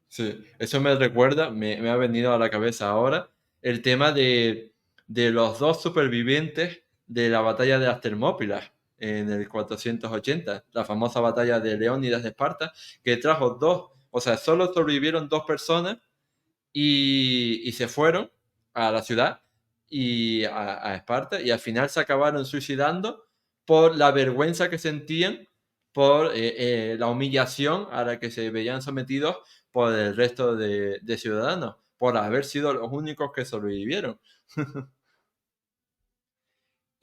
Sí, eso me recuerda, me ha venido a la cabeza ahora el tema de los dos supervivientes de la batalla de las Termópilas en el 480, la famosa batalla de Leónidas de Esparta, que trajo dos, o sea, solo sobrevivieron dos personas y se fueron a la ciudad y a Esparta y al final se acabaron suicidando por la vergüenza que sentían por la humillación a la que se veían sometidos por el resto de ciudadanos, por haber sido los únicos que sobrevivieron.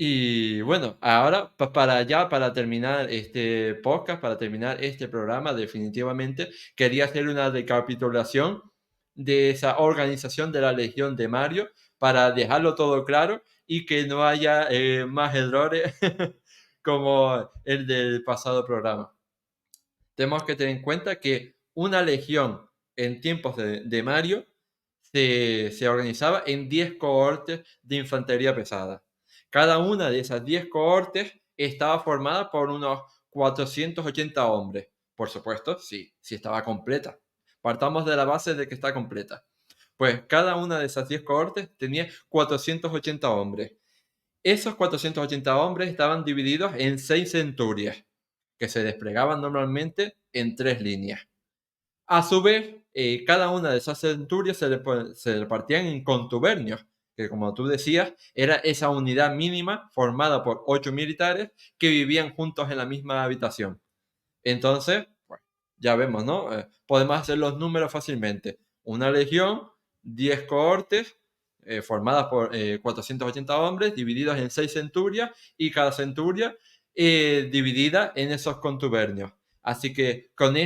Y bueno, ahora para terminar este podcast, para terminar este programa, definitivamente quería hacer una recapitulación de esa organización de la Legión de Mario para dejarlo todo claro y que no haya más errores como el del pasado programa. Tenemos que tener en cuenta que una legión en tiempos de Mario se organizaba en 10 cohortes de infantería pesada. Cada una de esas 10 cohortes estaba formada por unos 480 hombres. Por supuesto, sí estaba completa. Partamos de la base de que está completa. Pues cada una de esas 10 cohortes tenía 480 hombres. Esos 480 hombres estaban divididos en 6 centurias, que se desplegaban normalmente en 3 líneas. A su vez, cada una de esas centurias se repartían en contubernios, que como tú decías, era esa unidad mínima formada por 8 militares que vivían juntos en la misma habitación. Entonces, bueno, ya vemos, ¿no? Podemos hacer los números fácilmente. Una legión, 10 cohortes, formadas por 480 hombres, divididos en 6 centurias, y cada centuria dividida en esos contubernios. Así que con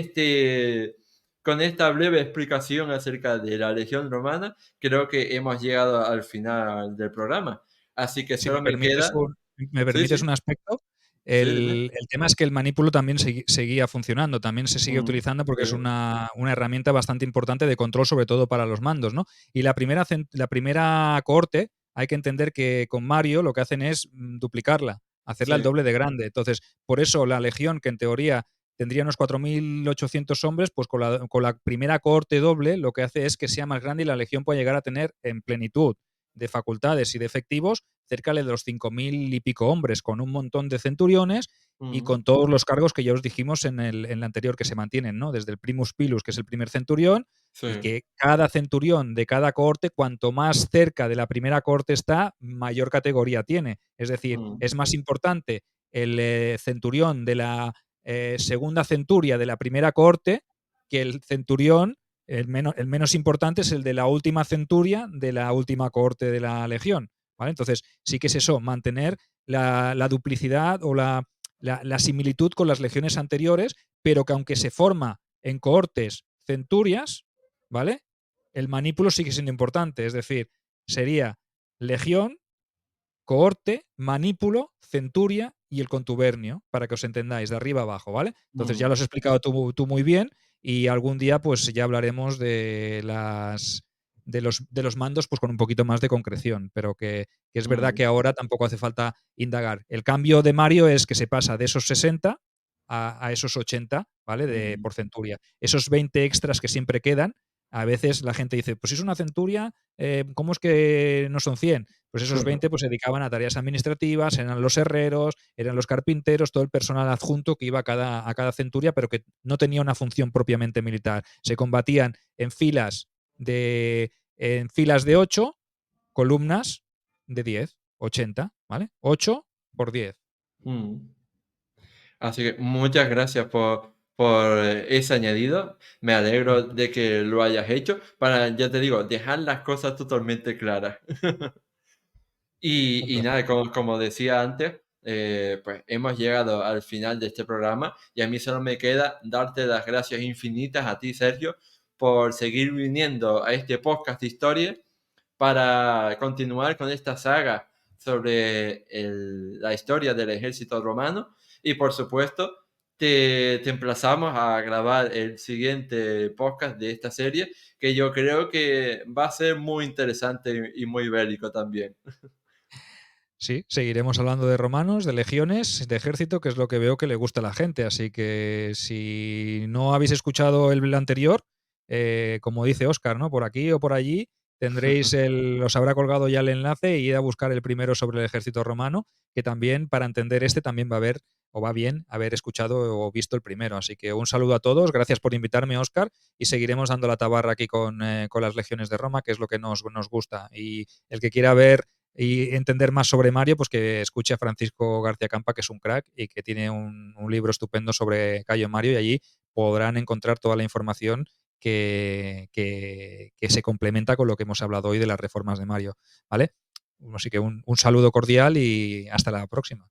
esta breve explicación acerca de la Legión Romana, creo que hemos llegado al final del programa. Así que Si solo me queda... me Sí, permites sí, un aspecto, sí, dime. el tema es que el manípulo también seguía funcionando, también se sigue Mm, utilizando porque es sí. una herramienta bastante importante de control, sobre todo para los mandos, ¿no? Y la primera cohorte, hay que entender que con Mario lo que hacen es duplicarla. hacerla el Sí. doble de grande. Entonces, por eso la legión, que en teoría tendría unos 4.800 hombres, pues con la primera cohorte doble lo que hace es que sea más grande y la legión puede llegar a tener en plenitud de facultades y de efectivos cerca de los 5.000 y pico hombres, con un montón de centuriones y Mm, con todos los cargos que ya os dijimos en el anterior que se mantienen, ¿no? Desde el primus pilus, que es el primer centurión, y sí. que cada centurión de cada cohorte, cuanto más cerca de la primera cohorte está, mayor categoría tiene. Es decir, Mm, es más importante el centurión de la segunda centuria de la primera cohorte que el centurión, el menos importante es el de la última centuria de la última cohorte de la legión. ¿Vale? Entonces, sí que es eso, mantener la duplicidad o la similitud con las legiones anteriores, pero que aunque se forma en cohortes centurias, ¿vale? El manípulo sigue siendo importante, es decir, sería legión, cohorte, manípulo, centuria y el contubernio, para que os entendáis, de arriba abajo, ¿vale? Entonces ya mm, lo has explicado tú muy bien y algún día pues ya hablaremos de los mandos pues con un poquito más de concreción, pero que es verdad que mm, ahora tampoco hace falta indagar. El cambio de Mario es que se pasa de esos 60 a esos 80, ¿vale? mm. Por centuria. Esos 20 extras que siempre quedan, a veces la gente dice, pues si es una centuria, ¿cómo es que no son 100? Pues esos 20 pues, se dedicaban a tareas administrativas, eran los herreros, eran los carpinteros, todo el personal adjunto que iba a cada centuria, pero que no tenía una función propiamente militar. Se combatían en filas de 8, columnas de 10, 80, ¿vale? 8 por 10. Mm. Así que muchas gracias por ese añadido. Me alegro de que lo hayas hecho para, ya te digo, dejar las cosas totalmente claras. Un Y placer. nada, como decía antes, pues hemos llegado al final de este programa y a mí solo me queda darte las gracias infinitas a ti, Sergio, por seguir viniendo a este podcast de historia para continuar con esta saga sobre la historia del ejército romano y por supuesto te emplazamos a grabar el siguiente podcast de esta serie que yo creo que va a ser muy interesante y muy bélico también. Sí, seguiremos hablando de romanos, de legiones, de ejército, que es lo que veo que le gusta a la gente. Así que si no habéis escuchado el anterior, como dice Óscar, ¿no? Por aquí o por allí os habrá colgado ya el enlace y id a buscar el primero sobre el ejército romano, que también para entender este también va a haber o va bien haber escuchado o visto el primero. Así que un saludo a todos, gracias por invitarme, Óscar, y seguiremos dando la tabarra aquí con las legiones de Roma, que es lo que nos gusta. Y el que quiera ver y entender más sobre Mario, pues que escuche a Francisco García Campa, que es un crack y que tiene un libro estupendo sobre Cayo Mario, y allí podrán encontrar toda la información que se complementa con lo que hemos hablado hoy de las reformas de Mario. ¿Vale? Así que un saludo cordial y hasta la próxima.